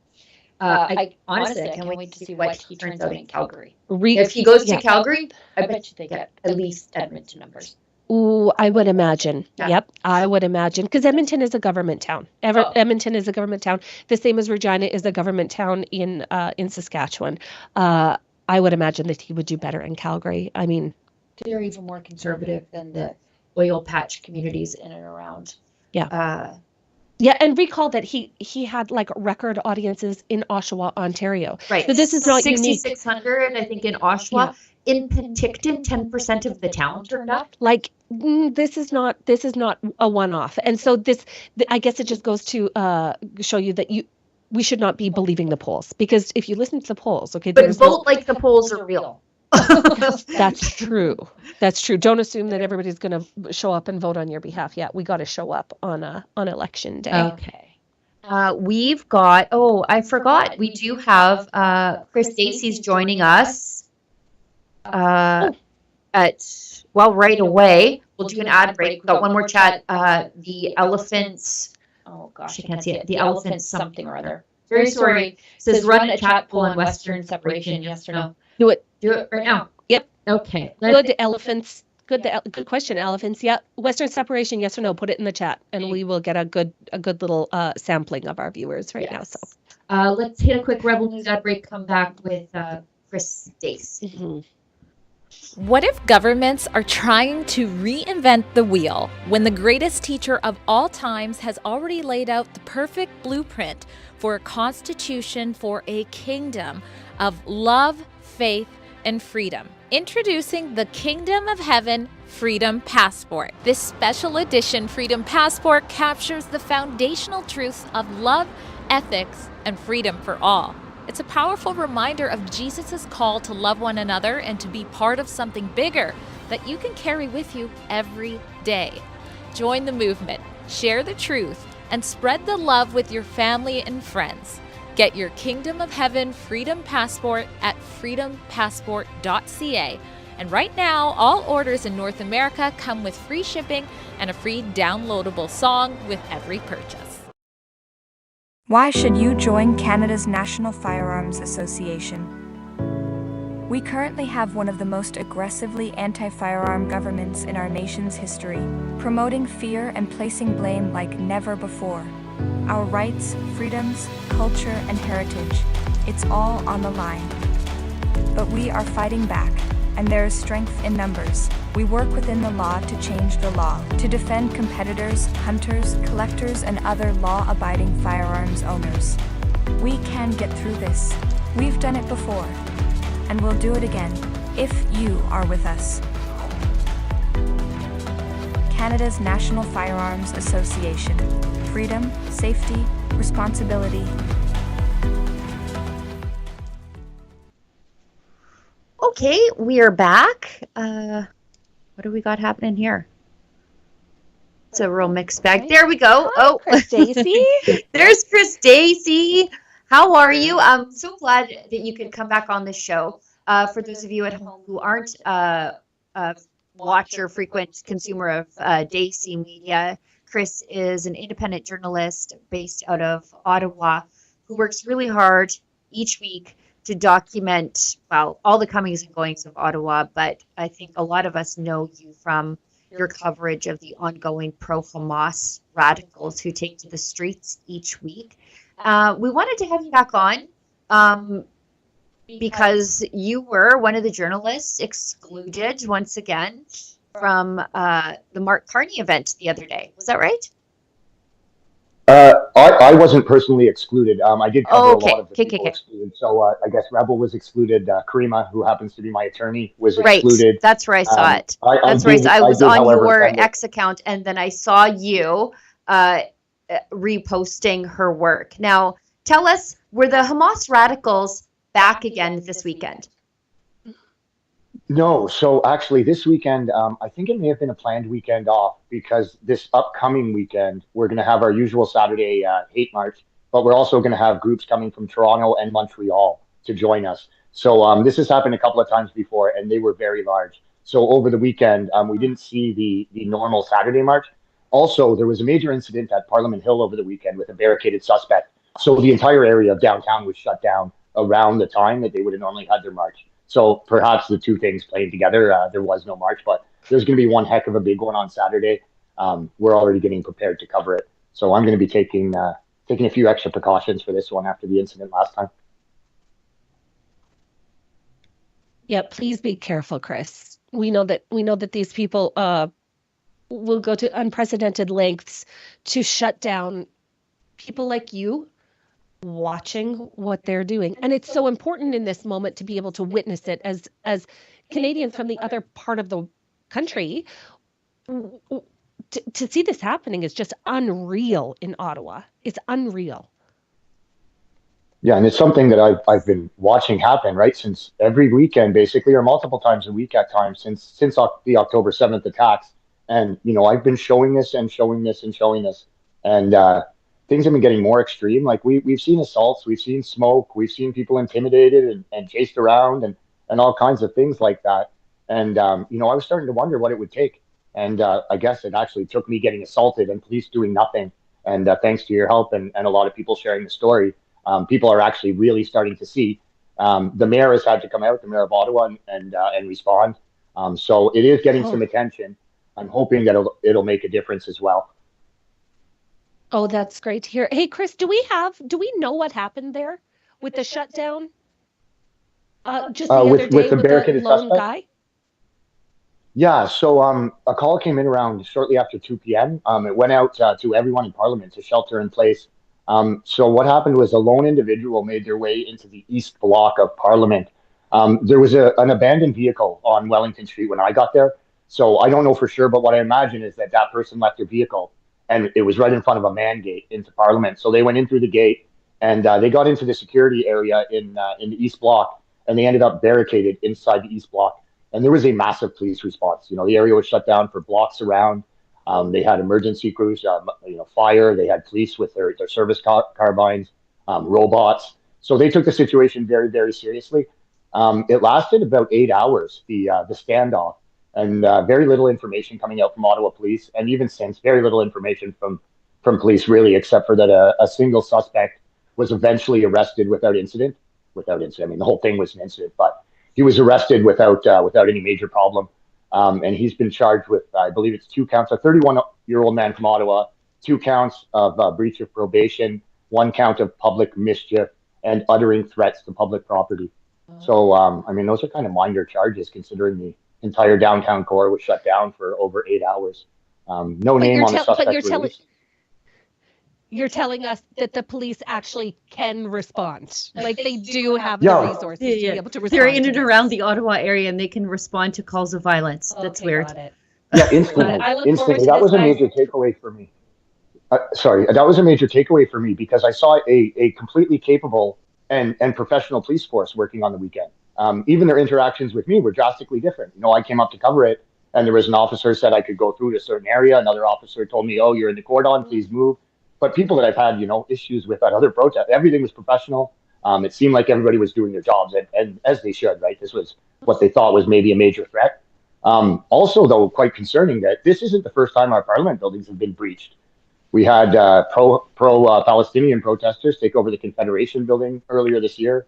I honestly can't wait to see what he turns out in Calgary. If he goes to Calgary, I bet you they get at least Edmonton numbers. Ooh, I would imagine. Yeah. Yep, I would imagine. Because Edmonton is a government town. Edmonton is a government town. The same as Regina is a government town in Saskatchewan. I would imagine that he would do better in Calgary. I mean, they're even more conservative than the oil patch communities in and around. Yeah. Yeah, and recall that he had like record audiences in Oshawa, Ontario. Right. So this is not 6,600, I think, in Oshawa. Yeah. In Penticton, 10% of the town turned up. Like this is not a one-off, and so I guess it just goes to show you that we should not be believing the polls, because if you listen to the polls, okay, but vote like the polls are real. That's true. Don't assume that everybody's going to show up and vote on your behalf. Yeah, we got to show up on election day. Okay. We've got, oh, I forgot, we do have Chris Dacey's joining us right away. We'll do an ad break. We've got one more chat. The elephants, oh gosh, I can't see it. The elephants something or other. Very sorry. Says run a chat poll on Western separation, yes or no? Do it. Do it right now. Yep. Okay. Good elephants. Good question, elephants. Yeah. Western separation, yes or no? Put it in the chat, and we will get a good little sampling of our viewers right now. So let's hit a quick Rebel News ad break. Come back with Chris Dace. Mm-hmm. What if governments are trying to reinvent the wheel when the greatest teacher of all times has already laid out the perfect blueprint for a constitution for a kingdom of love, faith, and freedom? Introducing the Kingdom of Heaven Freedom Passport. This special edition Freedom Passport captures the foundational truths of love, ethics, and freedom for all. It's a powerful reminder of Jesus' call to love one another and to be part of something bigger that you can carry with you every day. Join the movement, share the truth, and spread the love with your family and friends. Get your Kingdom of Heaven Freedom Passport at freedompassport.ca. And right now, all orders in North America come with free shipping and a free downloadable song with every purchase. Why should you join Canada's National Firearms Association? We currently have one of the most aggressively anti-firearm governments in our nation's history, promoting fear and placing blame like never before. Our rights, freedoms, culture, and heritage, it's all on the line. But we are fighting back, and there is strength in numbers. We work within the law to change the law, to defend competitors, hunters, collectors, and other law-abiding firearms owners. We can get through this. We've done it before, and we'll do it again, if you are with us. Canada's National Firearms Association. Freedom, safety, responsibility. Okay, we are back. What do we got happening here? It's a real mixed bag. There we go. Hi, Chris Dacey. There's Chris Dacey. How are you? I'm so glad that you could come back on the show. For those of you at home who aren't watcher, frequent consumer of Dacey media, Chris is an independent journalist based out of Ottawa who works really hard each week to document, well, all the comings and goings of Ottawa, but I think a lot of us know you from your coverage of the ongoing pro-Hamas radicals who take to the streets each week. We wanted to have you back on because you were one of the journalists excluded once again from the Mark Carney event the other day. Was that right? I wasn't personally excluded. I did cover a lot of the people excluded. So I guess Rebel was excluded. Karima, who happens to be my attorney, was excluded. That's where I saw it. I was on your X account, and then I saw you reposting her work. Now, tell us, were the Hamas radicals back again this weekend? No. So actually this weekend, I think it may have been a planned weekend off because this upcoming weekend, we're going to have our usual Saturday hate march, but we're also going to have groups coming from Toronto and Montreal to join us. So this has happened a couple of times before, and they were very large. So over the weekend, we didn't see the normal Saturday march. Also, there was a major incident at Parliament Hill over the weekend with a barricaded suspect. So the entire area of downtown was shut down around the time that they would have normally had their march. So perhaps the two things playing together, there was no march, but there's going to be one heck of a big one on Saturday. We're already getting prepared to cover it. So I'm going to be taking a few extra precautions for this one after the incident last time. Yeah, please be careful, Chris. We know that these people will go to unprecedented lengths to shut down people like you watching what they're doing. And it's so important in this moment to be able to witness it as Canadians from the other part of the country. To see this happening is just unreal in Ottawa. It's unreal. Yeah, and it's something that I've been watching happen, right, since every weekend, basically, or multiple times a week at times, since the October 7th attacks. And, I've been showing this and showing this and showing this. And things have been getting more extreme. Like we've seen assaults, we've seen smoke, we've seen people intimidated and chased around and all kinds of things like that. And I was starting to wonder what it would take. And I guess it actually took me getting assaulted and police doing nothing. And thanks to your help and a lot of people sharing the story, people are actually really starting to see. The mayor has had to come out, the mayor of Ottawa, and respond. So it is getting some attention. I'm hoping that it'll make a difference as well. Oh, that's great to hear. Hey, Chris, do we know what happened there with the shutdown? Just the other day with the with the barricaded lone suspect? guy? Yeah, so a call came in around shortly after 2 p.m. It went out to everyone in Parliament to shelter in place. So what happened was a lone individual made their way into the East Block of Parliament. There was an abandoned vehicle on Wellington Street when I got there. So I don't know for sure, but what I imagine is that person left their vehicle and it was right in front of a man gate into Parliament. So they went in through the gate and they got into the security area in the East Block, and they ended up barricaded inside the East Block. And there was a massive police response. The area was shut down for blocks around. They had emergency crews, fire. They had police with their service carbines, robots. So they took the situation very, very seriously. It lasted about 8 hours, the standoff, and very little information coming out from Ottawa police. And even since, very little information from police, really, except for that a single suspect was eventually arrested without incident. I mean, the whole thing was an incident, but he was arrested without any major problem. And he's been charged with, I believe it's 2 counts, a 31-year-old man from Ottawa, 2 counts of breach of probation, 1 count of public mischief, and uttering threats to public property. So, I mean, those are kind of minor charges considering the entire downtown core was shut down for over 8 hours. No name on the suspect released. You're telling us that the police actually can respond. Like they do have the resources to be able to respond. They're in and around the Ottawa area and they can respond to calls of violence. That's weird. Got it. Yeah, instantly. That was a major takeaway for me. That was a major takeaway for me because I saw a completely capable and professional police force working on the weekend. Even their interactions with me were drastically different. I came up to cover it, and there was an officer who said I could go through to a certain area. Another officer told me, "Oh, you're in the cordon, please move." But people that I've had, issues with at other protests, everything was professional. It seemed like everybody was doing their jobs, and as they should, right? This was what they thought was maybe a major threat. Also, though, quite concerning that this isn't the first time our Parliament buildings have been breached. We had pro-Palestinian protesters take over the Confederation building earlier this year.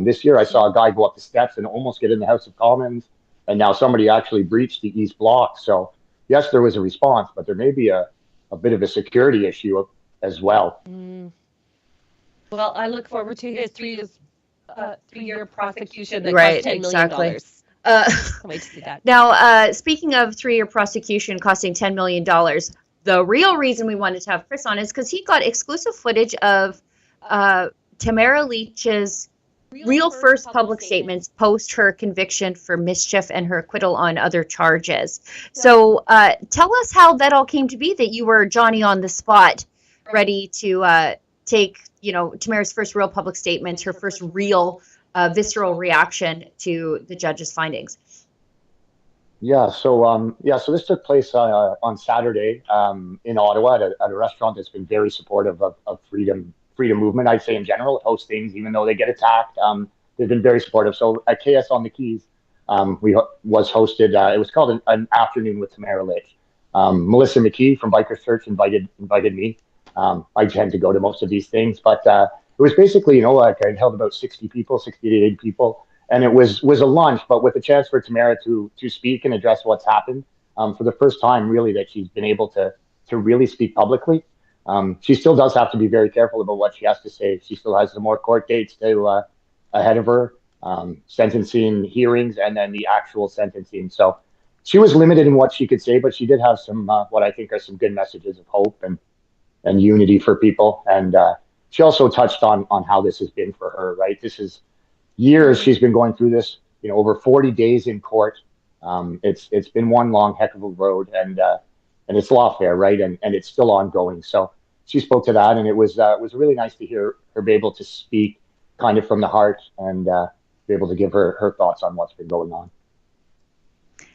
This year, I saw a guy go up the steps and almost get in the House of Commons, and now somebody actually breached the East Block. So, yes, there was a response, but there may be a bit of a security issue as well. Well, I look forward to his 3-year prosecution that Right, cost $10 exactly. million. Can't wait to see that. Now, speaking of 3-year prosecution costing $10 million, the real reason we wanted to have Chris on is because he got exclusive footage of Tamara Lich's real first public statements post her conviction for mischief and her acquittal on other charges. So tell us how that all came to be, that you were Johnny on the spot, ready to take, Tamara's first real public statements, her first real visceral reaction to the judge's findings. Yeah, so this took place on Saturday in Ottawa at a restaurant that's been very supportive of freedom movement, I'd say in general. It hosts things, even though they get attacked. They've been very supportive. So at KS on the Keys, was hosted. It was called an afternoon with Tamara Lich. Melissa McKee from Bikers Church invited me. I tend to go to most of these things, but it was basically, like I held about 60 to 80 people. And it was a lunch, but with a chance for Tamara to speak and address what's happened for the first time, really, that she's been able to really speak publicly. She still does have to be very careful about what she has to say. She still has some more court dates ahead of her, sentencing hearings, and then the actual sentencing. So she was limited in what she could say, but she did have some what I think are some good messages of hope and unity for people. And she also touched on how this has been for her. Right, this is years she's been going through this. Over 40 days in court. It's been one long heck of a road, and it's lawfare, right? And it's still ongoing. So she spoke to that, and it was really nice to hear her be able to speak kind of from the heart and be able to give her thoughts on what's been going on.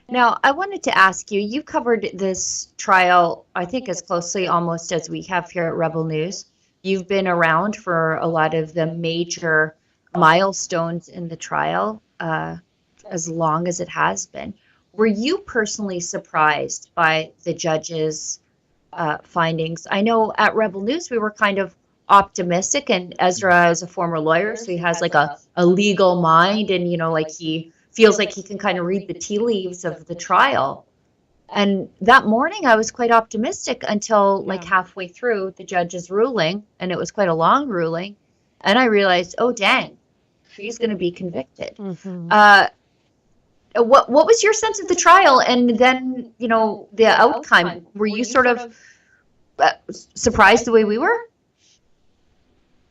Now, I wanted to ask you, you covered this trial, I think, as closely almost as we have here at Rebel News. You've been around for a lot of the major milestones in the trial, as long as it has been. Were you personally surprised by the judge's findings? I know at Rebel News we were kind of optimistic, and Ezra is a former lawyer, so he has like a legal mind, and like he feels like he can kind of read the tea leaves of the trial. And that morning I was quite optimistic until like halfway through the judge's ruling, and it was quite a long ruling, and I realized, oh dang, he's going to be convicted. What was your sense of the trial, and then the outcome? Were you sort of surprised the way we were?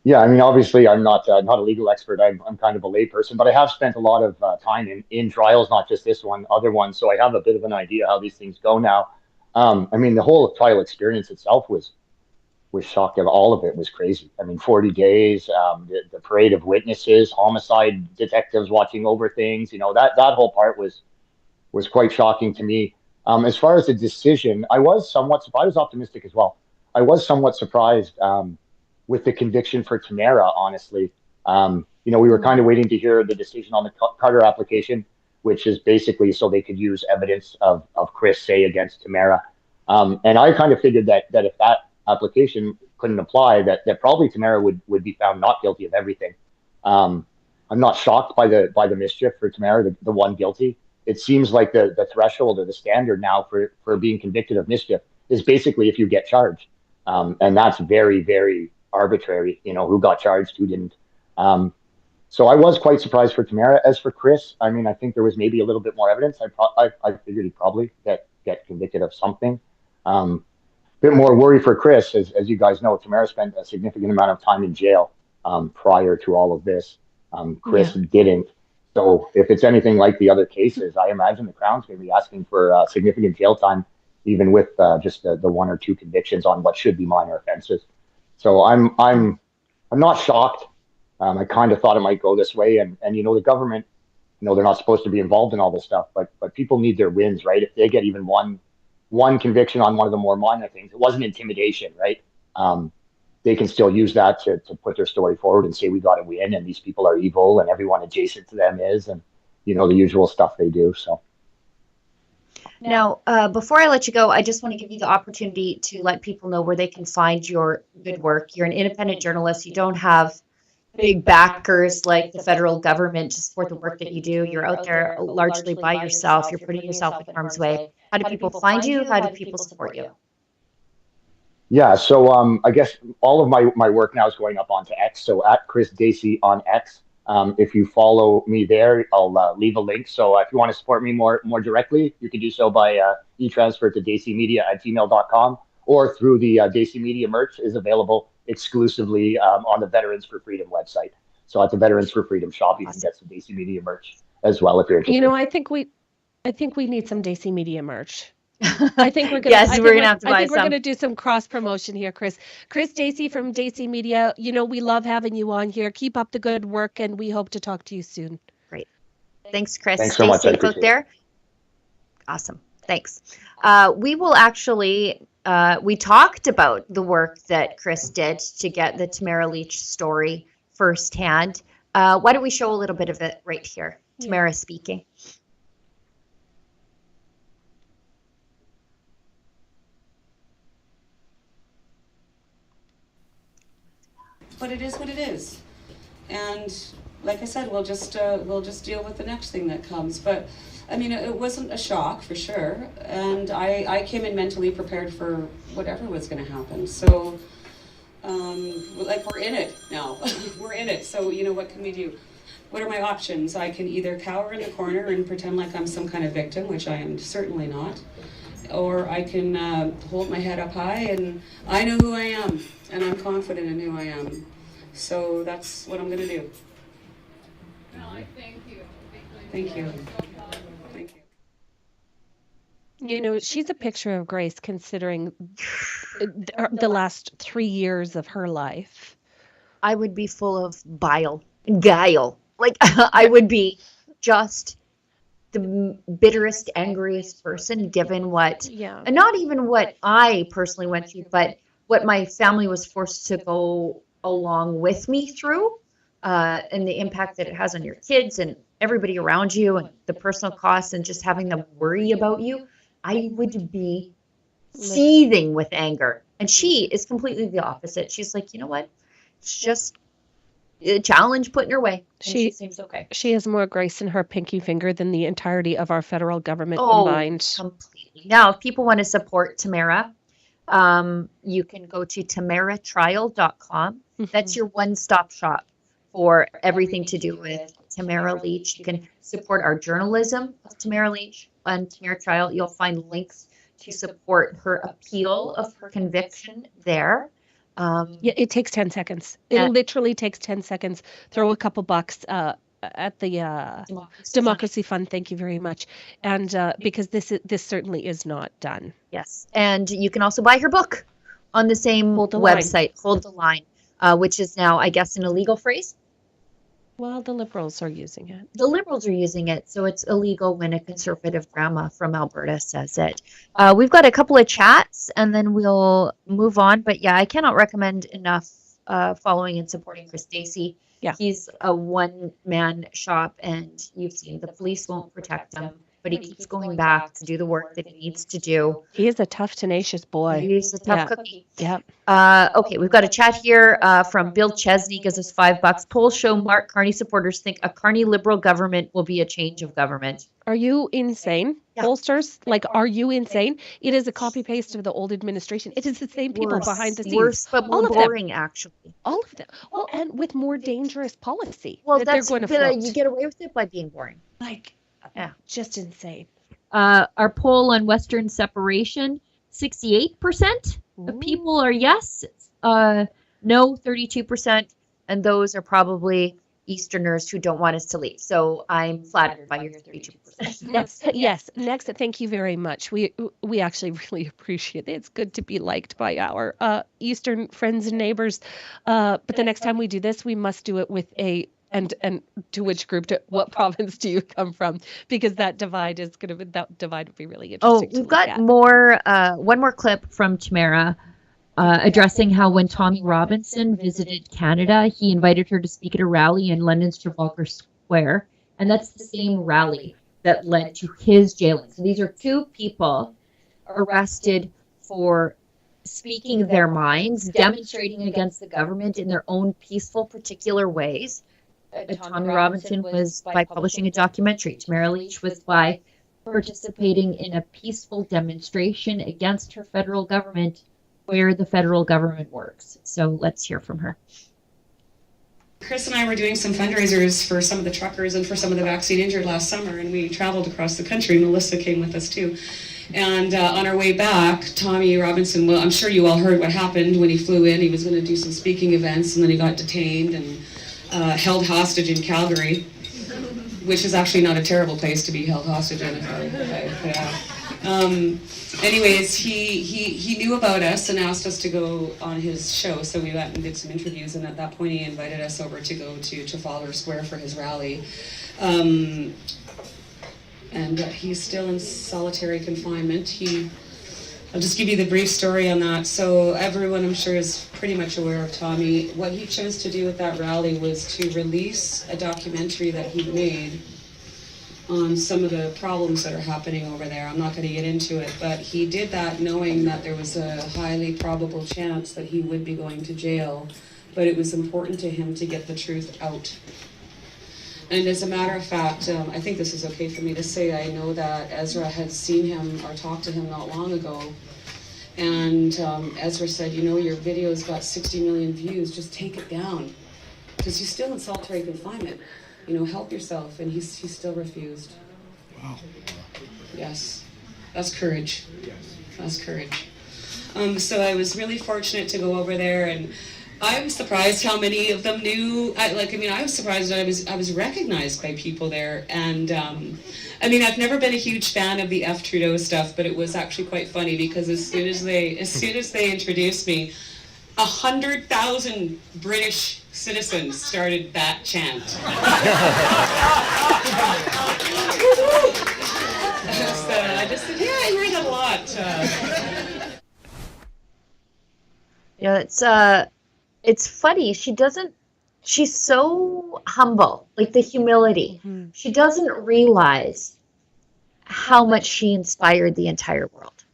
Yeah, I mean, obviously, I'm not a legal expert. I'm kind of a layperson, but I have spent a lot of time in trials, not just this one, other ones. So I have a bit of an idea how these things go now. I mean, the whole trial experience itself was shocking. All of it was crazy. I mean, 40 days, the parade of witnesses, homicide detectives watching over things. That whole part was quite shocking to me. As far as the decision, I was optimistic as well. I was somewhat surprised with the conviction for Tamara, honestly. We were kind of waiting to hear the decision on the Carter application, which is basically so they could use evidence of Chris Say against Tamara. And I kind of figured that if that application couldn't apply, that probably Tamara would be found not guilty of everything. I'm not shocked by the mischief for Tamara, the one guilty. It seems like the threshold or the standard now for being convicted of mischief is basically if you get charged. And that's very, very arbitrary, who got charged, who didn't. So I was quite surprised for Tamara. As for Chris, I mean, I think there was maybe a little bit more evidence. I figured he'd probably get convicted of something. Bit more worry for Chris, as you guys know, Tamara spent a significant amount of time in jail prior to all of this. Chris didn't. So if it's anything like the other cases, I imagine the Crown's going to be asking for significant jail time, even with just the one or two convictions on what should be minor offenses. So I'm not shocked. I kind of thought it might go this way, and the government, they're not supposed to be involved in all this stuff, but people need their wins, right? If they get even one conviction on one of the more minor things, it wasn't intimidation, right? They can still use that to put their story forward and say we got to win, and these people are evil, and everyone adjacent to them is, and the usual stuff they do. So. Now, before I let you go, I just want to give you the opportunity to let people know where they can find your good work. You're an independent journalist. You don't have big backers like the federal government to support the work that you do. You're out there largely by yourself. You're putting yourself in harm's way. How do people find you? How do people support you? Yeah, so I guess all of my work now is going up onto X. So at Chris Dacey on X. If you follow me there, I'll leave a link. So if you want to support me more directly, you can do so by e-transfer to daceymedia@gmail.com, or through the Dacey Media merch is available exclusively on the Veterans for Freedom website. So at the Veterans for Freedom shop, you can get some Dacey Media merch as well if you're interested. I think we need some Dacey Media merch. I think we're gonna. Yes, we're gonna have to buy some. I think we're gonna do some cross promotion here, Chris. Chris Dacey from Dacey Media. We love having you on here. Keep up the good work, and we hope to talk to you soon. Great. Thanks, Chris. Thanks so much. Stay safe out there. Awesome. Thanks. We will actually. We talked about the work that Chris did to get the Tamara Lich story firsthand. Why don't we show a little bit of it right here? Tamara speaking. But it is what it is, and like I said, we'll just deal with the next thing that comes. But I mean, it wasn't a shock for sure, and I came in mentally prepared for whatever was going to happen. So, we're in it now. We're in it. So what can we do? What are my options? I can either cower in the corner and pretend like I'm some kind of victim, which I am certainly not, or I can hold my head up high, and I know who I am, and I'm confident in who I am. So that's what I'm going to do. Thank you. Thank you. Thank you. She's a picture of grace considering the last 3 years of her life. I would be full of guile. Like, I would be just the bitterest, angriest person, given what, Yeah. and not even what I personally went through, but what my family was forced to go along with me through, and the impact that it has on your kids and everybody around you, and the personal costs, and just having them worry about you. I would be seething with anger. And she is completely the opposite. She's like, you know what? It's just a challenge put in her way. And she seems okay. She has more grace in her pinky finger than the entirety of our federal government Oh, combined. completely. Now, if people want to support Tamara, you can go to tamaratrial.com. That's your one-stop shop for everything to do with Tamara Lich. You can support our journalism of Tamara Lich on Tamara Trial. You'll find links to support her appeal of her conviction there. Yeah, it takes 10 seconds. Yeah. It literally takes 10 seconds. Throw a couple bucks at the Democracy Fund. Thank you very much. And because this certainly is not done. Yes. And you can also buy her book on the same Hold the Line. website, Hold the Line, which is now, I guess, an illegal phrase. Well, the Liberals are using it. The Liberals are using it, so it's illegal when a conservative grandma from Alberta says it. We've got a couple of chats, and then we'll move on. But yeah, I cannot recommend enough following and supporting Chris Stacey. Yeah. He's a one-man shop, and you've seen the police won't protect him, but he keeps going back to do the work that he needs to do. He is a tough, tenacious boy. He's a tough cookie. Yep. Okay, we've got a chat here from Bill Chesney, gives us $5. Polls show Mark Carney supporters think a Carney Liberal government will be a change of government. Are you insane? Yeah. Pollsters? Like, are you insane? It is a copy-paste of the old administration. It is the same people behind the scenes. Worse, but more All of them. boring, actually. All of them. Well, and with more dangerous policy Well, that they're that's going to but, float. you get away with it by being boring. Like, Yeah. just insane. Our poll on Western separation, 68% of people are yes, no, 32%, and those are probably Easterners who don't want us to leave. So I'm flattered by your 32%. Yes. Next, thank you very much. We actually really appreciate it. It's good to be liked by our Eastern friends and neighbors. But the next time we do this, we must do it with a and to which group, what province do you come from? Because that divide would be really interesting. We've got more, one more clip from Tamara addressing how when Tommy Robinson visited Canada, he invited her to speak at a rally in London's Trafalgar Square. And that's the same rally that led to his jailing. So these are two people arrested for speaking their minds, demonstrating against the government in their own peaceful, particular ways. Tommy Robinson was by publishing a documentary. Tamara Lich was by participating in a peaceful demonstration against her federal government where the federal government works. So let's hear from her. Chris and I were doing some fundraisers for some of the truckers and for some of the vaccine injured last summer, and we traveled across the country. Melissa came with us too. And on our way back, Tommy Robinson, well, I'm sure you all heard what happened when he flew in. He was going to do some speaking events, and then he got detained and held hostage in Calgary, which is actually not a terrible place to be held hostage in. Anyways, he knew about us and asked us to go on his show, so we went and did some interviews, and at that point he invited us over to go to Trafalgar Square for his rally. And he's still in solitary confinement. I'll just give you the brief story on that. So everyone, I'm sure, is pretty much aware of Tommy. What he chose to do at that rally was to release a documentary that he made on some of the problems that are happening over there. I'm not going to get into it, but he did that knowing that there was a highly probable chance that he would be going to jail, but it was important to him to get the truth out. And as a matter of fact, I think this is okay for me to say, I know that Ezra had seen him or talked to him not long ago, and Ezra said, you know, your video's got 60 million views, just take it down, because you're still in solitary confinement. You know, help yourself, and he still refused. Wow. Yes, that's courage. That's courage. So I was really fortunate to go over there, and I was surprised how many of them knew. I was surprised that I was recognized by people there, and I've never been a huge fan of the F Trudeau stuff, but it was actually quite funny because as soon as they introduced me, 100,000 British citizens started that chant. I just said, yeah, I heard that a lot. Yeah, it's funny. She's so humble, like the humility. Mhm. She doesn't realize how much she inspired the entire world.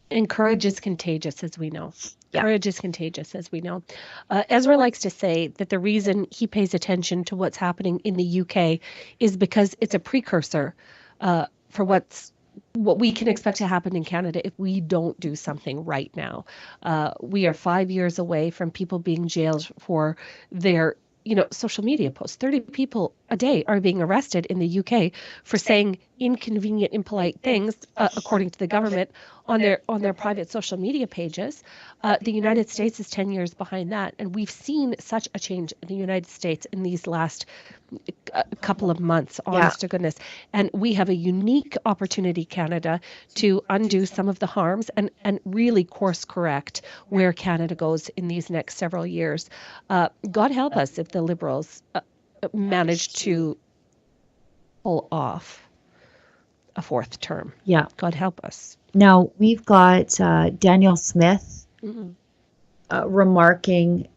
And courage is contagious, as we know. Yeah. Courage is contagious, as we know. Ezra likes to say that the reason he pays attention to what's happening in the UK is because it's a precursor for what we can expect to happen in Canada if we don't do something right now. We are 5 years away from people being jailed for their social media posts. 30 people a day are being arrested in the UK for saying inconvenient, impolite things, according to the government, on their private social media pages. The United States is 10 years behind that, and we've seen such a change in the United States in these last couple of months, honest to goodness. And we have a unique opportunity, Canada, to undo some of the harms and really course correct where Canada goes in these next several years. God help us if the Liberals manage to pull off a fourth term. Yeah. God help us. Now, we've got Danielle Smith remarking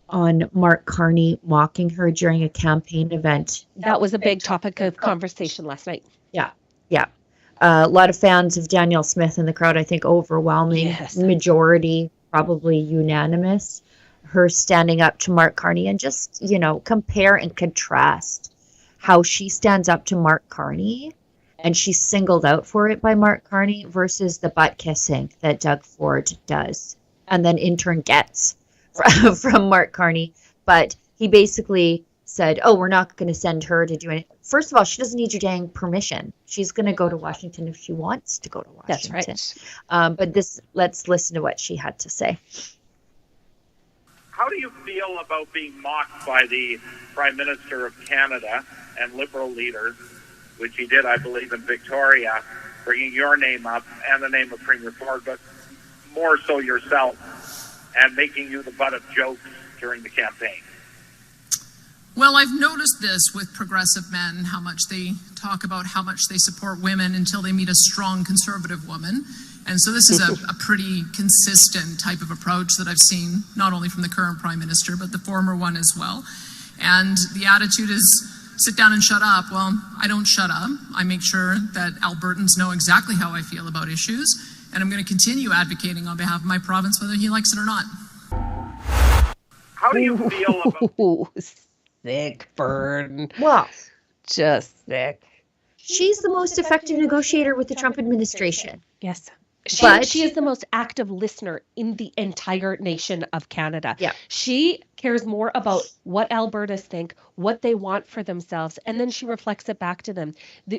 on Mark Carney mocking her during a campaign event. That was a big topic of conversation last night. Yeah. A lot of fans of Danielle Smith in the crowd, I think overwhelming majority, probably unanimous. Her standing up to Mark Carney and just, compare and contrast how she stands up to Mark Carney and she's singled out for it by Mark Carney versus the butt kissing that Doug Ford does and then in turn gets from Mark Carney. But he basically said, oh, we're not going to send her to do anything. First of all, she doesn't need your dang permission. She's going to go to Washington if she wants to go to Washington. That's right. But let's listen to what she had to say. How do you feel about being mocked by the Prime Minister of Canada and Liberal leader, which he did, I believe, in Victoria, bringing your name up and the name of Premier Ford, but more so yourself, and making you the butt of jokes during the campaign? Well, I've noticed this with progressive men, how much they talk about how much they support women until they meet a strong conservative woman. And so this is a pretty consistent type of approach that I've seen, not only from the current Prime Minister, but the former one as well. And the attitude is, sit down and shut up. Well, I don't shut up. I make sure that Albertans know exactly how I feel about issues, and I'm going to continue advocating on behalf of my province, whether he likes it or not. How do you feel about... Sick burn. Well, just sick. She's the most effective negotiator with the Trump administration. Yes. But she is the most active listener in the entire nation of Canada. Yeah. She cares more about what Albertans think, what they want for themselves, and then she reflects it back to them.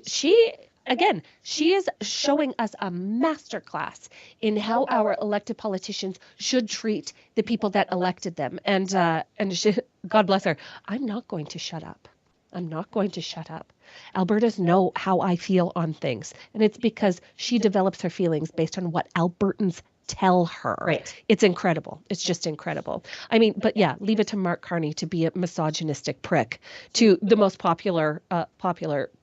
She is showing us a masterclass in how our elected politicians should treat the people that elected them. And God bless her. I'm not going to shut up. I'm not going to shut up. Albertans know how I feel on things. And it's because she develops her feelings based on what Albertans tell her. Right. It's incredible. It's just incredible. I mean, but yeah, leave it to Mark Carney to be a misogynistic prick to the most popular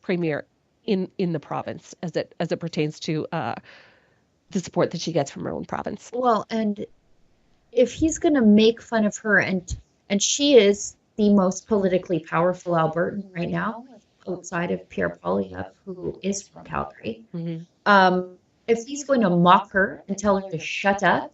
premier in the province as it pertains to the support that she gets from her own province. Well, and if he's going to make fun of her, and she is the most politically powerful Albertan right now, outside of Pierre Poilievre, who is from Calgary. Mm-hmm. If he's going to mock her and tell her to shut up,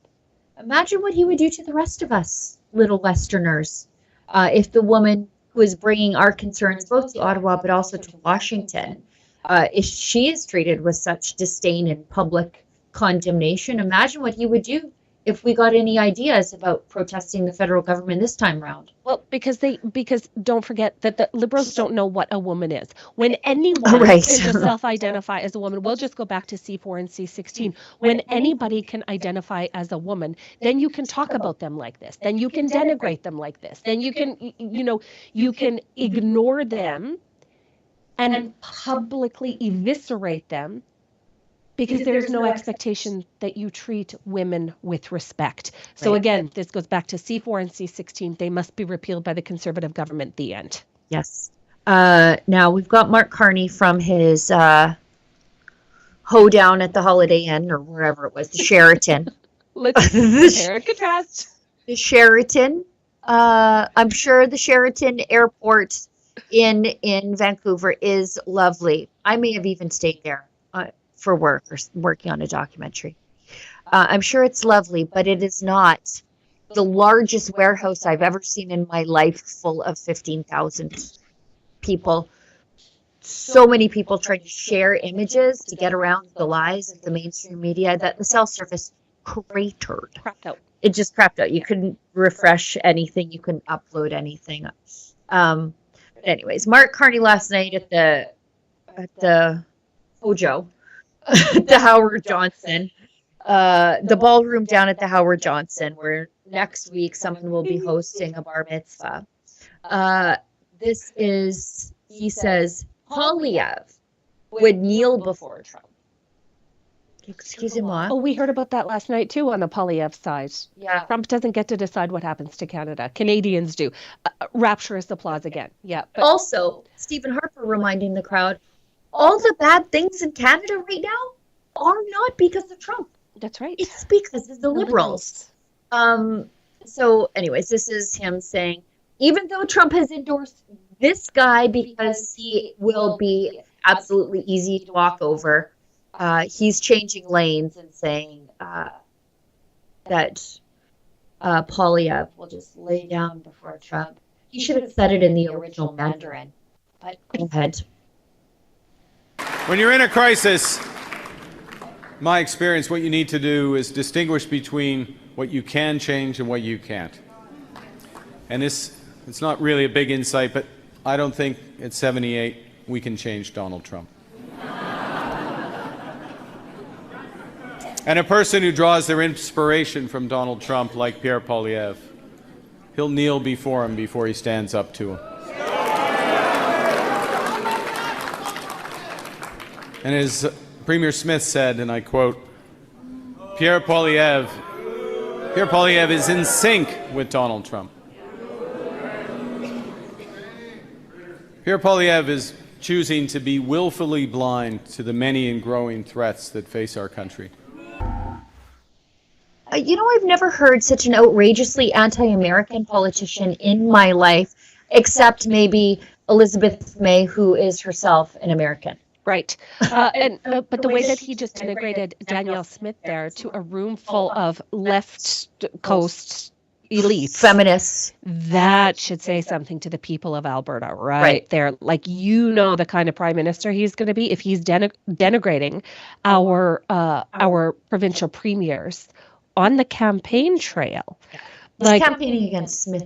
imagine what he would do to the rest of us, little Westerners, if the woman who is bringing our concerns both to Ottawa but also to Washington, if she is treated with such disdain and public condemnation, imagine what he would do if we got any ideas about protesting the federal government this time round. Well, because don't forget that the Liberals don't know what a woman is. When anyone is to self-identify as a woman, we'll just go back to C4 and C16. When anybody can identify as a woman, then you can talk about them like this. Then you can denigrate them like this. Then you can ignore them and publicly eviscerate them Because there's no expectation that you treat women with respect. So Right. again, this goes back to C4 and C16. They must be repealed by the Conservative government. The end. Yes. Now we've got Mark Carney from his hoedown at the Holiday Inn or wherever it was, the Sheraton. Let's compare and contrast. The Sheraton. I'm sure the Sheraton Airport in Vancouver is lovely. I may have even stayed there for work or working on a documentary. I'm sure it's lovely, but it is not the largest warehouse I've ever seen in my life, full of 15,000 people. So many people trying to share images to get around the lies of the mainstream media that the cell service cratered. Crapped out. It just crapped out. You couldn't refresh anything. You couldn't upload anything. But anyways, Mark Carney last night at the Hojo, the Howard Johnson, the ballroom down at the Howard Johnson, where next week someone will be hosting a bar mitzvah. He says, Poilievre would kneel before Trump. Excusez-moi. Oh, we heard about that last night too on the Poilievre side. Yeah. Trump doesn't get to decide what happens to Canada. Canadians do. Rapturous applause again. Yeah. But Also, Stephen Harper reminding the crowd, all the bad things in Canada right now are not because of Trump. that's right. It's because of the Liberals. So anyways, this is him saying, even though Trump has endorsed this guy because he will be absolutely easy to walk over, he's changing lanes and saying that Poilievre will just lay down before Trump. He should have said it in the original Mandarin, but go ahead. When you're in a crisis, my experience, what you need to do is distinguish between what you can change and what you can't. And it's not really a big insight, but I don't think at 78 we can change Donald Trump. And a person who draws their inspiration from Donald Trump, like Pierre Poilievre, he'll kneel before him before he stands up to him. And as Premier Smith said, and I quote, Pierre Poilievre is in sync with Donald Trump. Pierre Poilievre is choosing to be willfully blind to the many and growing threats that face our country. You know, I've never heard such an outrageously anti-American politician in my life, except maybe Elizabeth May, who is herself an American. Right. But the way that he just integrated Danielle Smith there to a room full of left coast elites. Feminists. That should say something to the people of Alberta right there. Like, you know, the kind of prime minister he's going to be if he's denigrating our provincial premiers on the campaign trail. He's campaigning against Smith.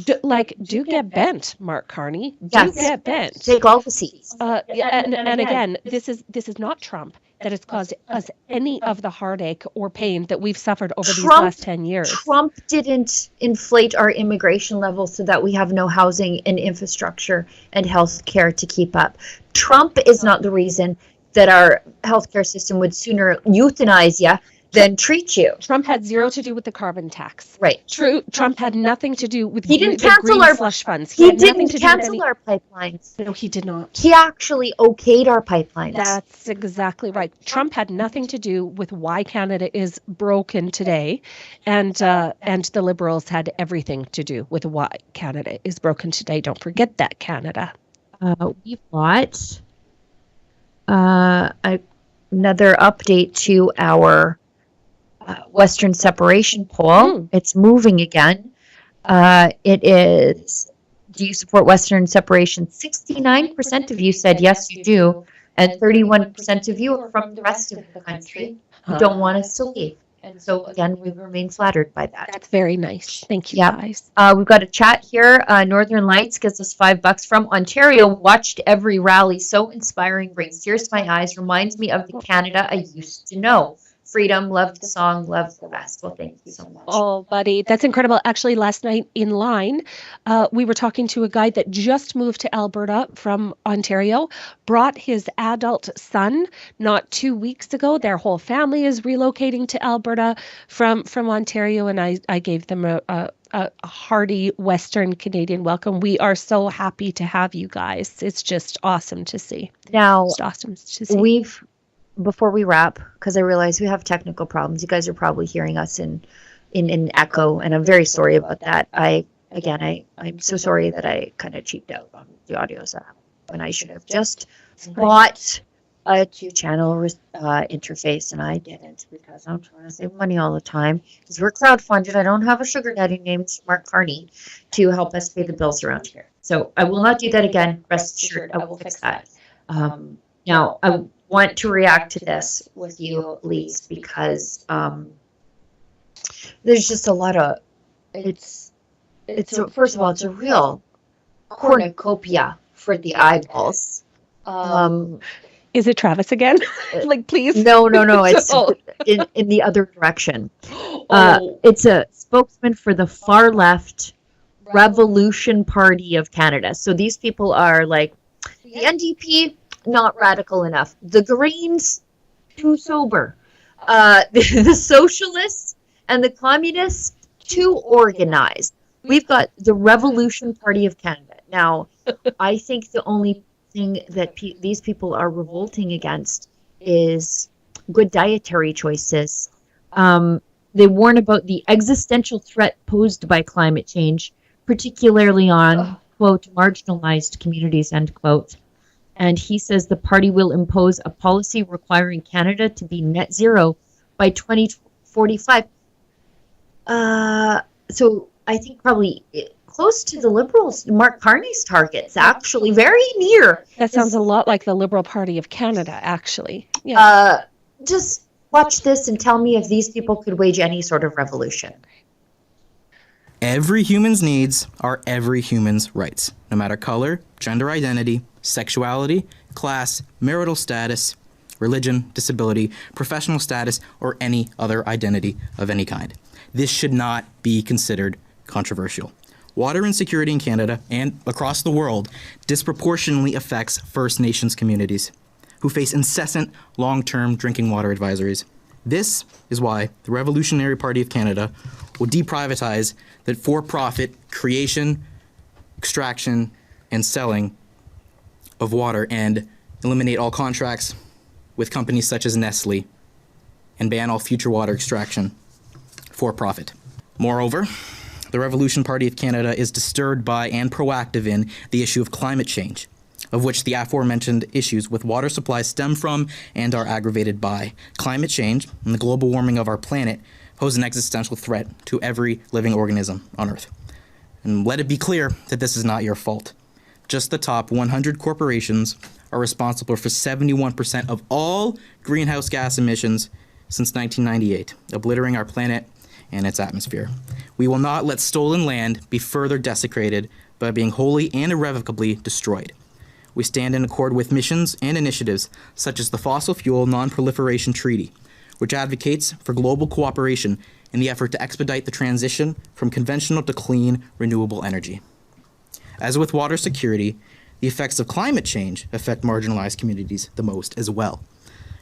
Do get bent, Mark Carney. Yes. Get bent. Take all the seats. And again, this is not Trump that has caused us any of the heartache or pain that we've suffered over these last 10 years. Trump didn't inflate our immigration levels so that we have no housing and infrastructure and health care to keep up. Trump is not the reason that our healthcare system would sooner euthanize you than treat you. Trump had zero to do with the carbon tax. Right. Trump had nothing to do with he didn't the cancel green our slush funds. He had nothing didn't to do with cancel our pipelines. No, he did not. He actually okayed our pipelines. That's exactly right. Trump had nothing to do with why Canada is broken today, and the Liberals had everything to do with why Canada is broken today. Don't forget that, Canada. We've got another update to our Western separation poll. It's moving again. It is, do you support Western separation? 69% of you said yes, you do, and 31% of you are from the rest of the country who don't want us to leave. And so again, we remain flattered by that. That's very nice. Thank you, guys. We've got a chat here. Northern Lights gives us $5 from Ontario. Watched every rally. So inspiring. Brings tears to my eyes. Reminds me of the Canada I used to know. freedom, loved the song, loved the rest. Well, thank you so much. Oh, buddy, that's incredible. Actually, last night in line, we were talking to a guy that just moved to Alberta from Ontario, brought his adult son not 2 weeks ago. Their whole family is relocating to Alberta from Ontario, and I gave them a hearty Western Canadian welcome. We are so happy to have you guys. It's just awesome to see. Now, Just awesome to see. Before we wrap, because I realize we have technical problems. You guys are probably hearing us in echo, and I'm very sorry about that. I'm so sorry that I kind of cheaped out on the audio setup when I should have just bought a 2-channel interface, and I didn't because I'm trying to save money all the time. Because we're crowdfunded. I don't have a sugar daddy named Mark Carney to help us pay the bills around here. So I will not do that again. Rest assured, I will fix that. Now, I want to react to this with you, Lise, because there's just a lot of first of all, it's a real cornucopia for the eyeballs. Is it Travis again? Like, please? No. It's in the other direction. It's a spokesman for the far left Revolution Party of Canada. So these people are like the NDP, not radical enough. The Greens, too sober. The Socialists and the Communists, too organized. We've got the Revolution Party of Canada. Now, I think the only thing that these people are revolting against is good dietary choices. They warn about the existential threat posed by climate change, particularly on, quote, marginalized communities, end quote. And he says the party will impose a policy requiring Canada to be net zero by 2045. So I think probably close to the Liberals, Mark Carney's targets, actually very near. That sounds a lot like the Liberal Party of Canada, actually. Yeah. Just watch this and tell me if these people could wage any sort of revolution. Every human's needs are every human's rights, no matter color, gender identity, sexuality, class, marital status, religion, disability, professional status, or any other identity of any kind. This should not be considered controversial. Water insecurity in Canada and across the world disproportionately affects First Nations communities who face incessant long-term drinking water advisories. This is why the Revolutionary Party of Canada will deprivatize the for-profit creation, extraction, and selling of water and eliminate all contracts with companies such as Nestle and ban all future water extraction for profit. Moreover, the Revolution Party of Canada is disturbed by and proactive in the issue of climate change, of which the aforementioned issues with water supply stem from and are aggravated by. Climate change and the global warming of our planet pose an existential threat to every living organism on Earth. And let it be clear that this is not your fault. Just the top 100 corporations are responsible for 71% of all greenhouse gas emissions since 1998, obliterating our planet and its atmosphere. We will not let stolen land be further desecrated by being wholly and irrevocably destroyed. We stand in accord with missions and initiatives such as the Fossil Fuel Non-Proliferation Treaty, which advocates for global cooperation in the effort to expedite the transition from conventional to clean, renewable energy. As with water security, the effects of climate change affect marginalized communities the most as well.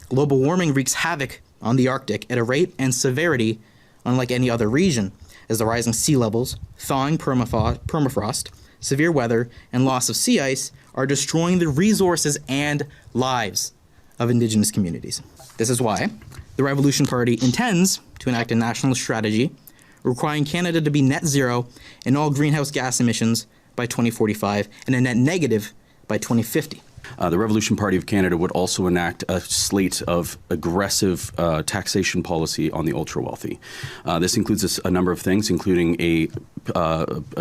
Global warming wreaks havoc on the Arctic at a rate and severity unlike any other region, as the rising sea levels, thawing permafrost, severe weather, and loss of sea ice are destroying the resources and lives of Indigenous communities. This is why the Revolution Party intends to enact a national strategy requiring Canada to be net zero in all greenhouse gas emissions by 2045 and a net negative by 2050. The Revolution Party of Canada would also enact a slate of aggressive taxation policy on the ultra-wealthy. This includes a number of things, including a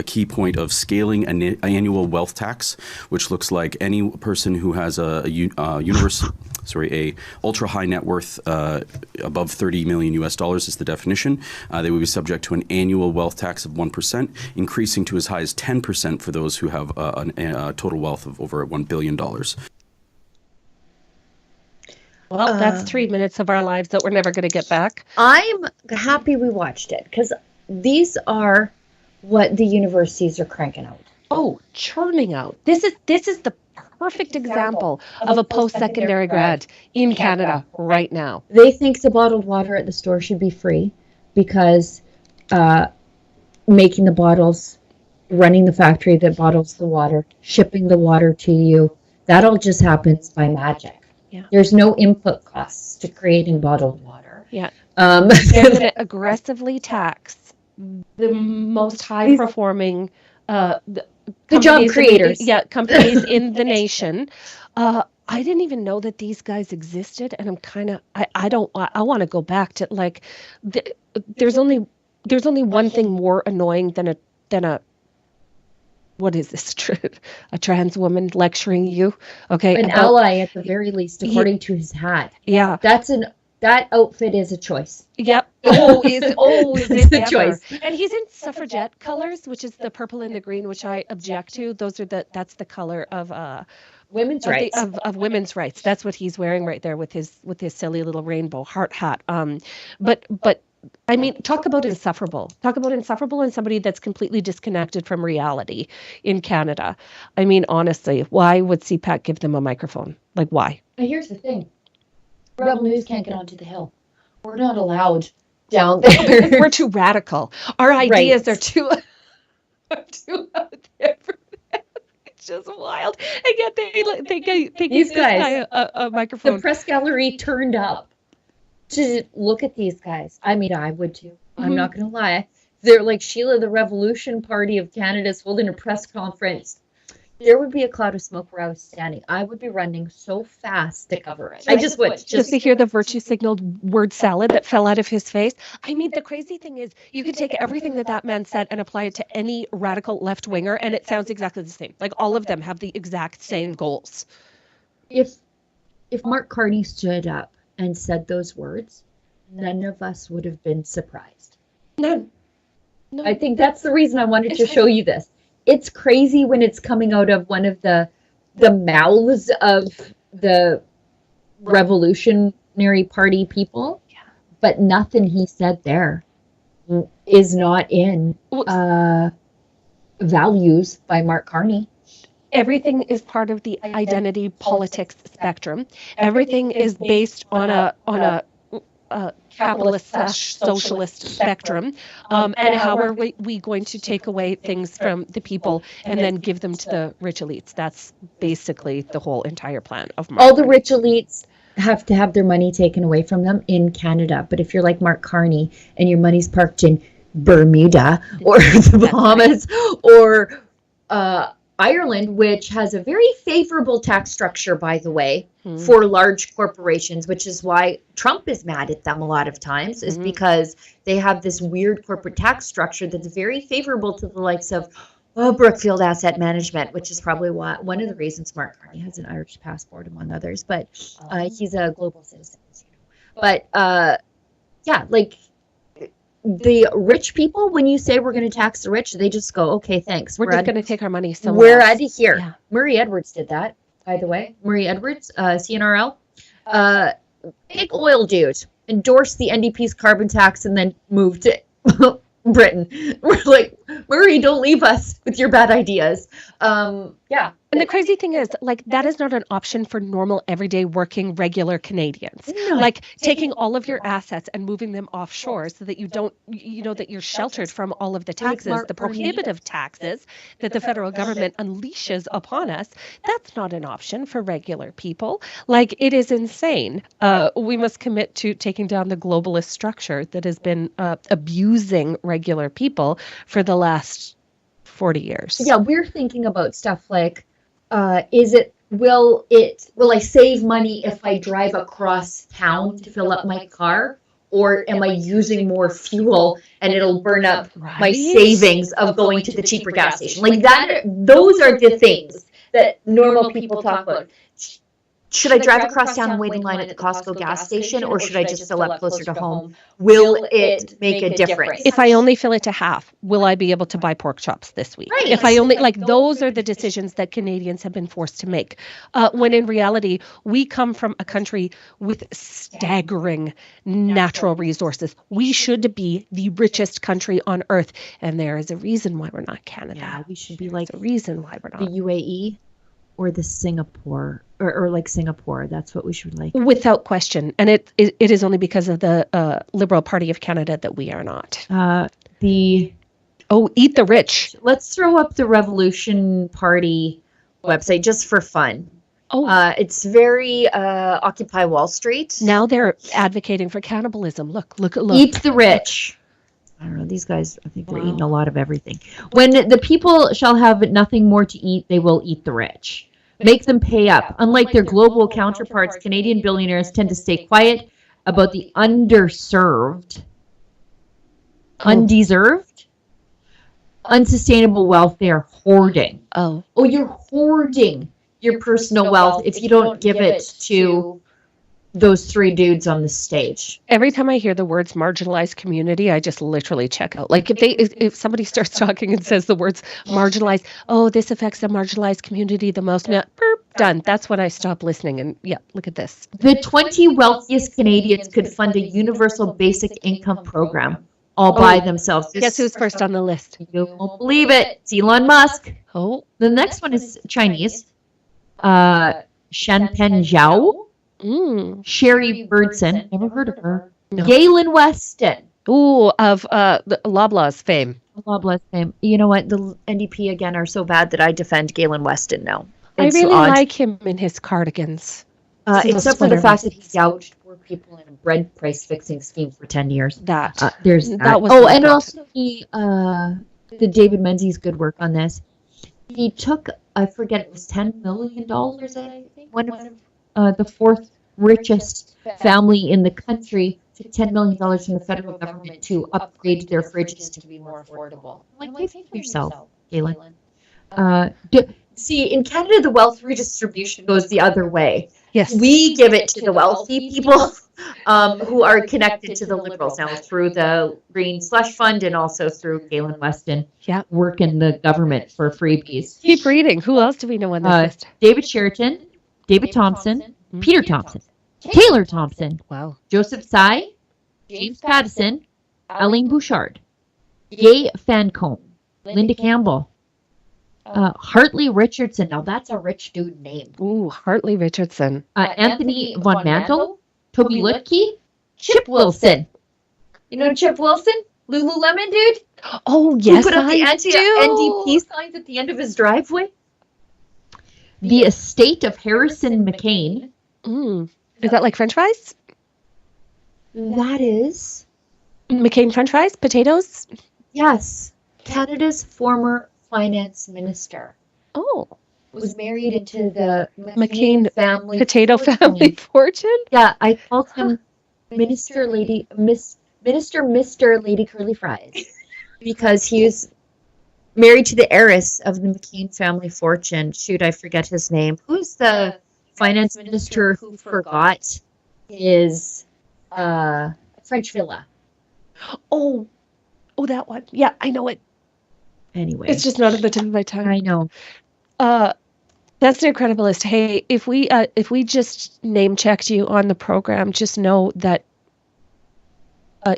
key point of scaling an annual wealth tax, which looks like any person who has a ultra high net worth above $30 million US is the definition. They would be subject to an annual wealth tax of 1%, increasing to as high as 10% for those who have a total wealth of over $1 billion. Well, that's 3 minutes of our lives that we're never going to get back. I'm happy we watched it because these are what the universities are cranking out. Oh, churning out. This is the perfect example of a post-secondary grad in Canada right now. They think the bottled water at the store should be free because making the bottles, running the factory that bottles the water, shipping the water to you, that all just happens by magic. Yeah. There's no input costs to creating bottled water. Yeah. They're going to aggressively tax the most high-performing the job creators. Companies in the nation. I didn't even know that these guys existed, and I'm kind of I want to go back to like there's only one thing more annoying than a what is this? A trans woman lecturing you? Okay, an ally at the very least, according to his hat. Yeah, that outfit is a choice. Yep. Is it's a choice. And he's in suffragette colors, which is the purple and the green, which I object to. That's the color of women's rights. Of women's rights. That's what he's wearing right there with his silly little rainbow heart hat. But I mean, talk about insufferable. Talk about insufferable and somebody that's completely disconnected from reality in Canada. I mean, honestly, why would CPAC give them a microphone? Like, why? And here's the thing. Rebel News can't get onto the Hill. We're not allowed down there. We're too radical. Our ideas are too out there for them. It's just wild. And yet they give this guy a microphone. The press gallery turned up to look at these guys. I mean, I would too. I'm not going to lie. They're like Sheila, the Revolution Party of Canada's holding a press conference. There would be a cloud of smoke where I was standing. I would be running so fast to cover it. I just would. Just to hear the virtue signaled word salad that fell out of his face. I mean, the crazy thing is you could take everything that man said and apply it to any radical left winger, and it sounds exactly the same. Like all of them have the exact same goals. If Mark Carney stood up and said those words, none of us would have been surprised. None. I think that's the reason I wanted to show you this. It's crazy when it's coming out of one of the mouths of the Revolutionary Party people, but nothing he said there is not in values by Mark Carney. Everything is part of the identity politics spectrum. Everything is based on a capitalist/socialist spectrum. And how are we going to take away things from the people and then give them to the rich elites? That's basically the whole entire plan of Mark. All the rich elites have to have their money taken away from them in Canada. But if you're like Mark Carney and your money's parked in Bermuda or the Bahamas or Ireland, which has a very favorable tax structure, by the way, for large corporations, which is why Trump is mad at them a lot of times, is because they have this weird corporate tax structure that's very favorable to the likes of Brookfield Asset Management, which is probably one of the reasons Mark Carney has an Irish passport, among others. But he's a global citizen. But yeah, like the rich people, when you say we're going to tax the rich, they just go, okay, thanks. We're just going to take our money somewhere We're else. out of here. Yeah. Murray Edwards did that, by the way. Murray Edwards, CNRL, big oil dude, endorsed the NDP's carbon tax and then moved to Britain. We're like, Murray, don't leave us with your bad ideas. Yeah. And the crazy thing is, like, that is not an option for normal, everyday, working, regular Canadians. No. Like, taking all of your assets and moving them offshore so that you don't, that you're sheltered from all of the taxes, the prohibitive taxes that the federal government unleashes upon us. That's not an option for regular people. Like, it is insane. We must commit to taking down the globalist structure that has been abusing regular people for the last 40 years. Yeah, we're thinking about stuff like, will I save money if I drive across town to fill up my car? Or am I using more fuel and it'll burn up my savings of going to the cheaper gas station? Like that, those are the things that normal people talk about. should I drive across town and wait in line at the Costco gas station, or should I just fill up closer to home? Will it make a difference? If I only fill it to half, will I be able to buy pork chops this week? Right. If I only, like, those are the decisions that Canadians have been forced to make. When in reality, we come from a country with staggering natural resources. We should be the richest country on earth. And there is a reason why we're not Canada. Yeah, we should be like There's a reason why we're the not. UAE or the Singapore, or like Singapore. That's what we should like. Without question. And it is only because of the Liberal Party of Canada that we are not. Eat the rich. Let's throw up the Revolution Party website just for fun. It's very Occupy Wall Street. Now they're advocating for cannibalism. Look. Eat the rich. I don't know. These guys, I think they're eating a lot of everything. When the people shall have nothing more to eat, they will eat the rich. Make them pay up. Unlike their global counterparts, Canadian billionaires tend to stay quiet about the underserved, undeserved, unsustainable wealth they are hoarding. You're hoarding your personal wealth if you don't give it to those three dudes on the stage. Every time I hear the words marginalized community, I just literally check out. Like if somebody starts talking and says the words marginalized, this affects the marginalized community the most. Now, done. That's when I stop listening. And yeah, look at this. The 20 wealthiest Canadians could fund a universal basic income program all by themselves. Guess who's first on the list? You won't believe it. It's Elon Musk. The next one is Chinese. Shanpen Zhao. Sherry Birdson, never heard of her. No. Galen Weston. Of the Loblaws fame. Loblaws fame. You know what? The NDP again are so bad that I defend Galen Weston now. I really like him in his cardigans. Except for the fact that he gouged poor people in a bread price fixing scheme for 10 years. There's that. And also the David Menzies good work on this. He took, I forget, it was $10 million, I think. One of the fourth richest family in the country took $10 million from the federal government to upgrade their fridges to be more affordable. Pay for yourself, Galen. See, in Canada, the wealth redistribution goes the other way. Yes. We give it to the wealthy people who are connected to the Liberals now through the Green Slush Fund and also through Galen Weston working the government for freebies. Keep reading. Who else do we know on this list? David Sheraton, David Thompson, Peter Thompson, Taylor Thompson, Joseph Tsai, James Pattison, Aline Bouchard, Gay Fancombe, Linda Campbell, Hartley Richardson. Now that's a rich dude name. Hartley Richardson. Anthony Von Mantle, Toby Lutke, Chip Wilson. You know Chip Wilson? Lululemon dude? Yes, Who put up the I NDP signs at the end of his driveway? The estate of Harrison McCain. Is that like French fries? That is. McCain French fries? Potatoes? Yes. Canada's former finance minister. Was married into the McCain family potato family fortune? Yeah, I called him Mr. Lady Curly Fries because he was married to the heiress of the McCain family fortune. Shoot, I forget his name. Who's the finance minister who forgot his French villa? That one. Yeah, I know it. Anyway, it's just not at the tip of my tongue. I know. That's an incredible list. Hey, if we just name checked you on the program, just know that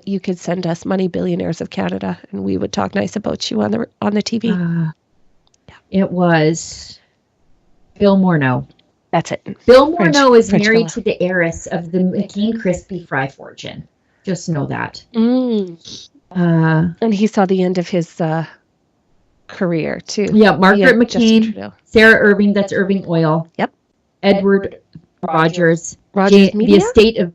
you could send us money, Billionaires of Canada, and we would talk nice about you on the TV. It was Bill Morneau. That's it. Bill Morneau is married to the heiress of the McCain crispy fry fortune. Just know that. And he saw the end of his career too. Yeah, Margaret McCain, Sarah Irving, that's Irving Oil. Yep. Edward Rogers Media? The estate of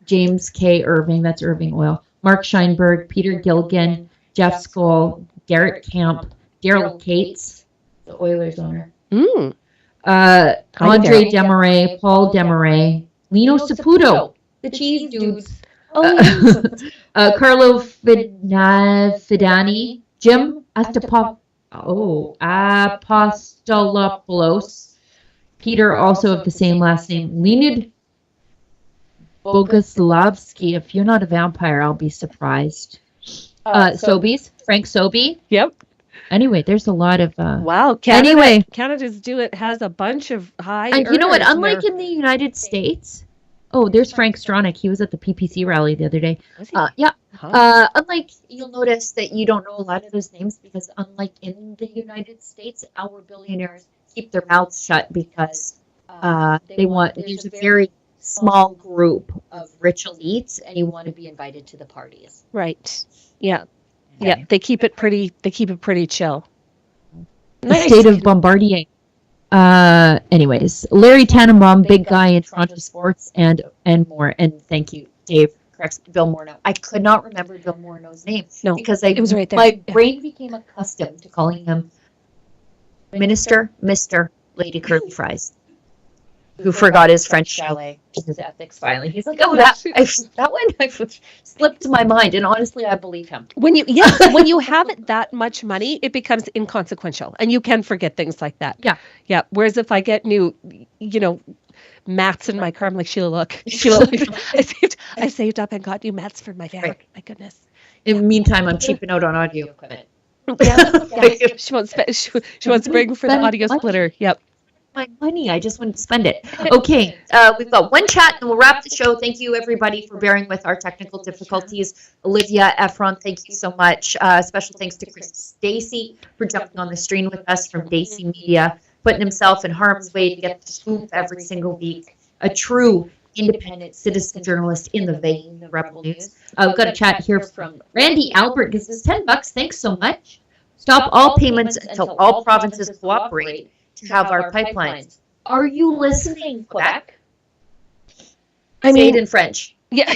James K. Irving, that's Irving Oil. Mark Scheinberg, Peter Gilligan, Jeff Skoll, Garrett Camp, Daryl Cates, the Oilers owner. Andre Desmarais, Paul Desmarais, Lino Saputo, the cheese dudes. Carlo Fidani, Jim Apostolopoulos, Peter, also of the same last name. Leonid Boguslavsky. If you're not a vampire, I'll be surprised. Sobeys. Frank Sobey. Yep. Anyway, there's a lot of wow. Canada's has a bunch of high. And you know what? Unlike in the United States, there's Frank Stronach. He was at the PPC rally the other day. Was he? Yeah. Huh. Unlike, you'll notice that you don't know a lot of those names because unlike in the United States, our billionaires keep their mouths shut because there's a very small group of rich elites, and you want to be invited to the parties. Right. Yeah. Yeah, they keep it pretty chill. The state of Bombardier. Anyways, Larry Tannenbaum, big guy in Toronto sports, and more. And thank you, Dave. Corrects Bill Morneau. I could not remember Bill Morneau's name because it was right there. My brain became accustomed to calling him Minister, Mr. Lady Curly Fries, who forgot his French chalet, his ethics filing. He's like, that one slipped my mind, and honestly, I believe him. When you have that much money, it becomes inconsequential, and you can forget things like that. Yeah. Whereas if I get new, mats in my car, I'm like, Sheila, look, I saved up and got new mats for my van. Right. My goodness. In the meantime, I'm cheaping out on audio equipment. Yeah. She wants to bring for the audio splitter. Yep. My money. I just wouldn't spend it. Okay, we've got one chat and we'll wrap the show. Thank you everybody for bearing with our technical difficulties. Olivia, Efron, thank you so much. Special thanks to Chris Stacy for jumping on the stream with us from Daisy Media, putting himself in harm's way to get the scoop every single week. A true independent citizen journalist in the vein of Rebel News. We've got a chat here from Randy Albert. Gives us $10. Thanks so much. Stop all payments until all provinces cooperate to have our pipelines. Are you listening, Quebec? Say it in French. Yeah,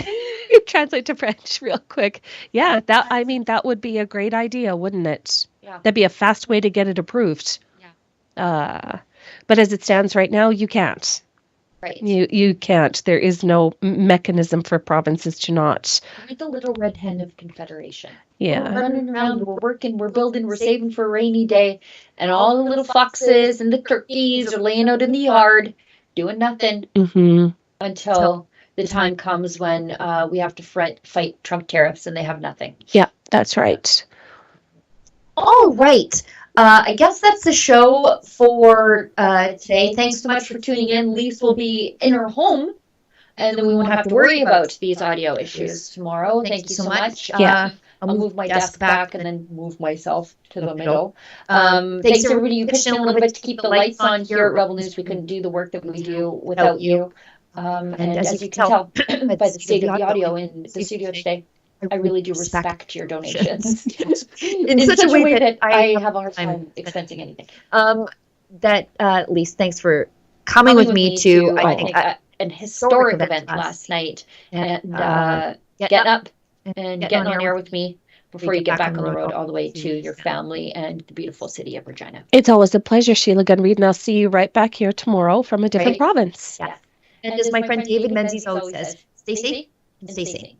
translate to French real quick. Yeah, that would be a great idea, wouldn't it? Yeah. That'd be a fast way to get it approved. Yeah. But as it stands right now, you can't. Right. You can't. There is no mechanism for provinces to not. We're the little red hen of Confederation. Yeah. We're running around, we're working, we're building, we're saving for a rainy day, and all the little foxes and the turkeys are laying out in the yard doing nothing until the time comes when we have to fight Trump tariffs and they have nothing. Yeah, that's right. All right. I guess that's the show for today. Thanks so much for tuning in. Leafs will be in her home, and then we won't have to worry about these audio issues tomorrow. Thank you so much. Yeah. I'll move my desk back and then move myself to the middle. Thanks everybody who pitched in a little bit to keep the lights on here at Rebel News. We couldn't do the work that we do without you. And as you can tell by the state of the audio in the studio today, I really do respect your donations in such a way that I have a hard time expensing anything. Lisa, thanks for coming with me to I think an historic event last night, and getting up and getting on air with me before you get back on the road all the way to your family and the beautiful city of Regina. It's always a pleasure, Sheila Gunn-Reid, and I'll see you right back here tomorrow from a different province. Yes. And as my friend David Menzies always says, stay safe and stay sane.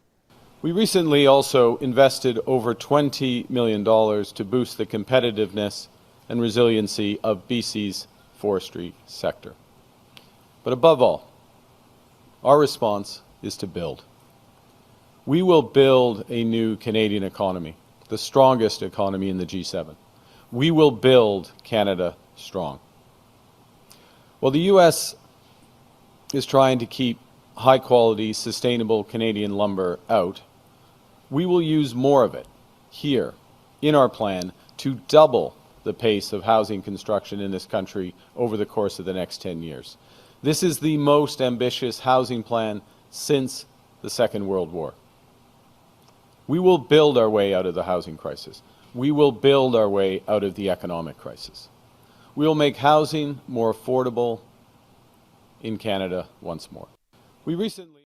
We recently also invested over $20 million to boost the competitiveness and resiliency of BC's forestry sector. But above all, our response is to build. We will build a new Canadian economy, the strongest economy in the G7. We will build Canada strong. While the U.S. is trying to keep high-quality, sustainable Canadian lumber out, we will use more of it here in our plan to double the pace of housing construction in this country over the course of the next 10 years. This is the most ambitious housing plan since the Second World War. We will build our way out of the housing crisis. We will build our way out of the economic crisis. We will make housing more affordable in Canada once more. We recently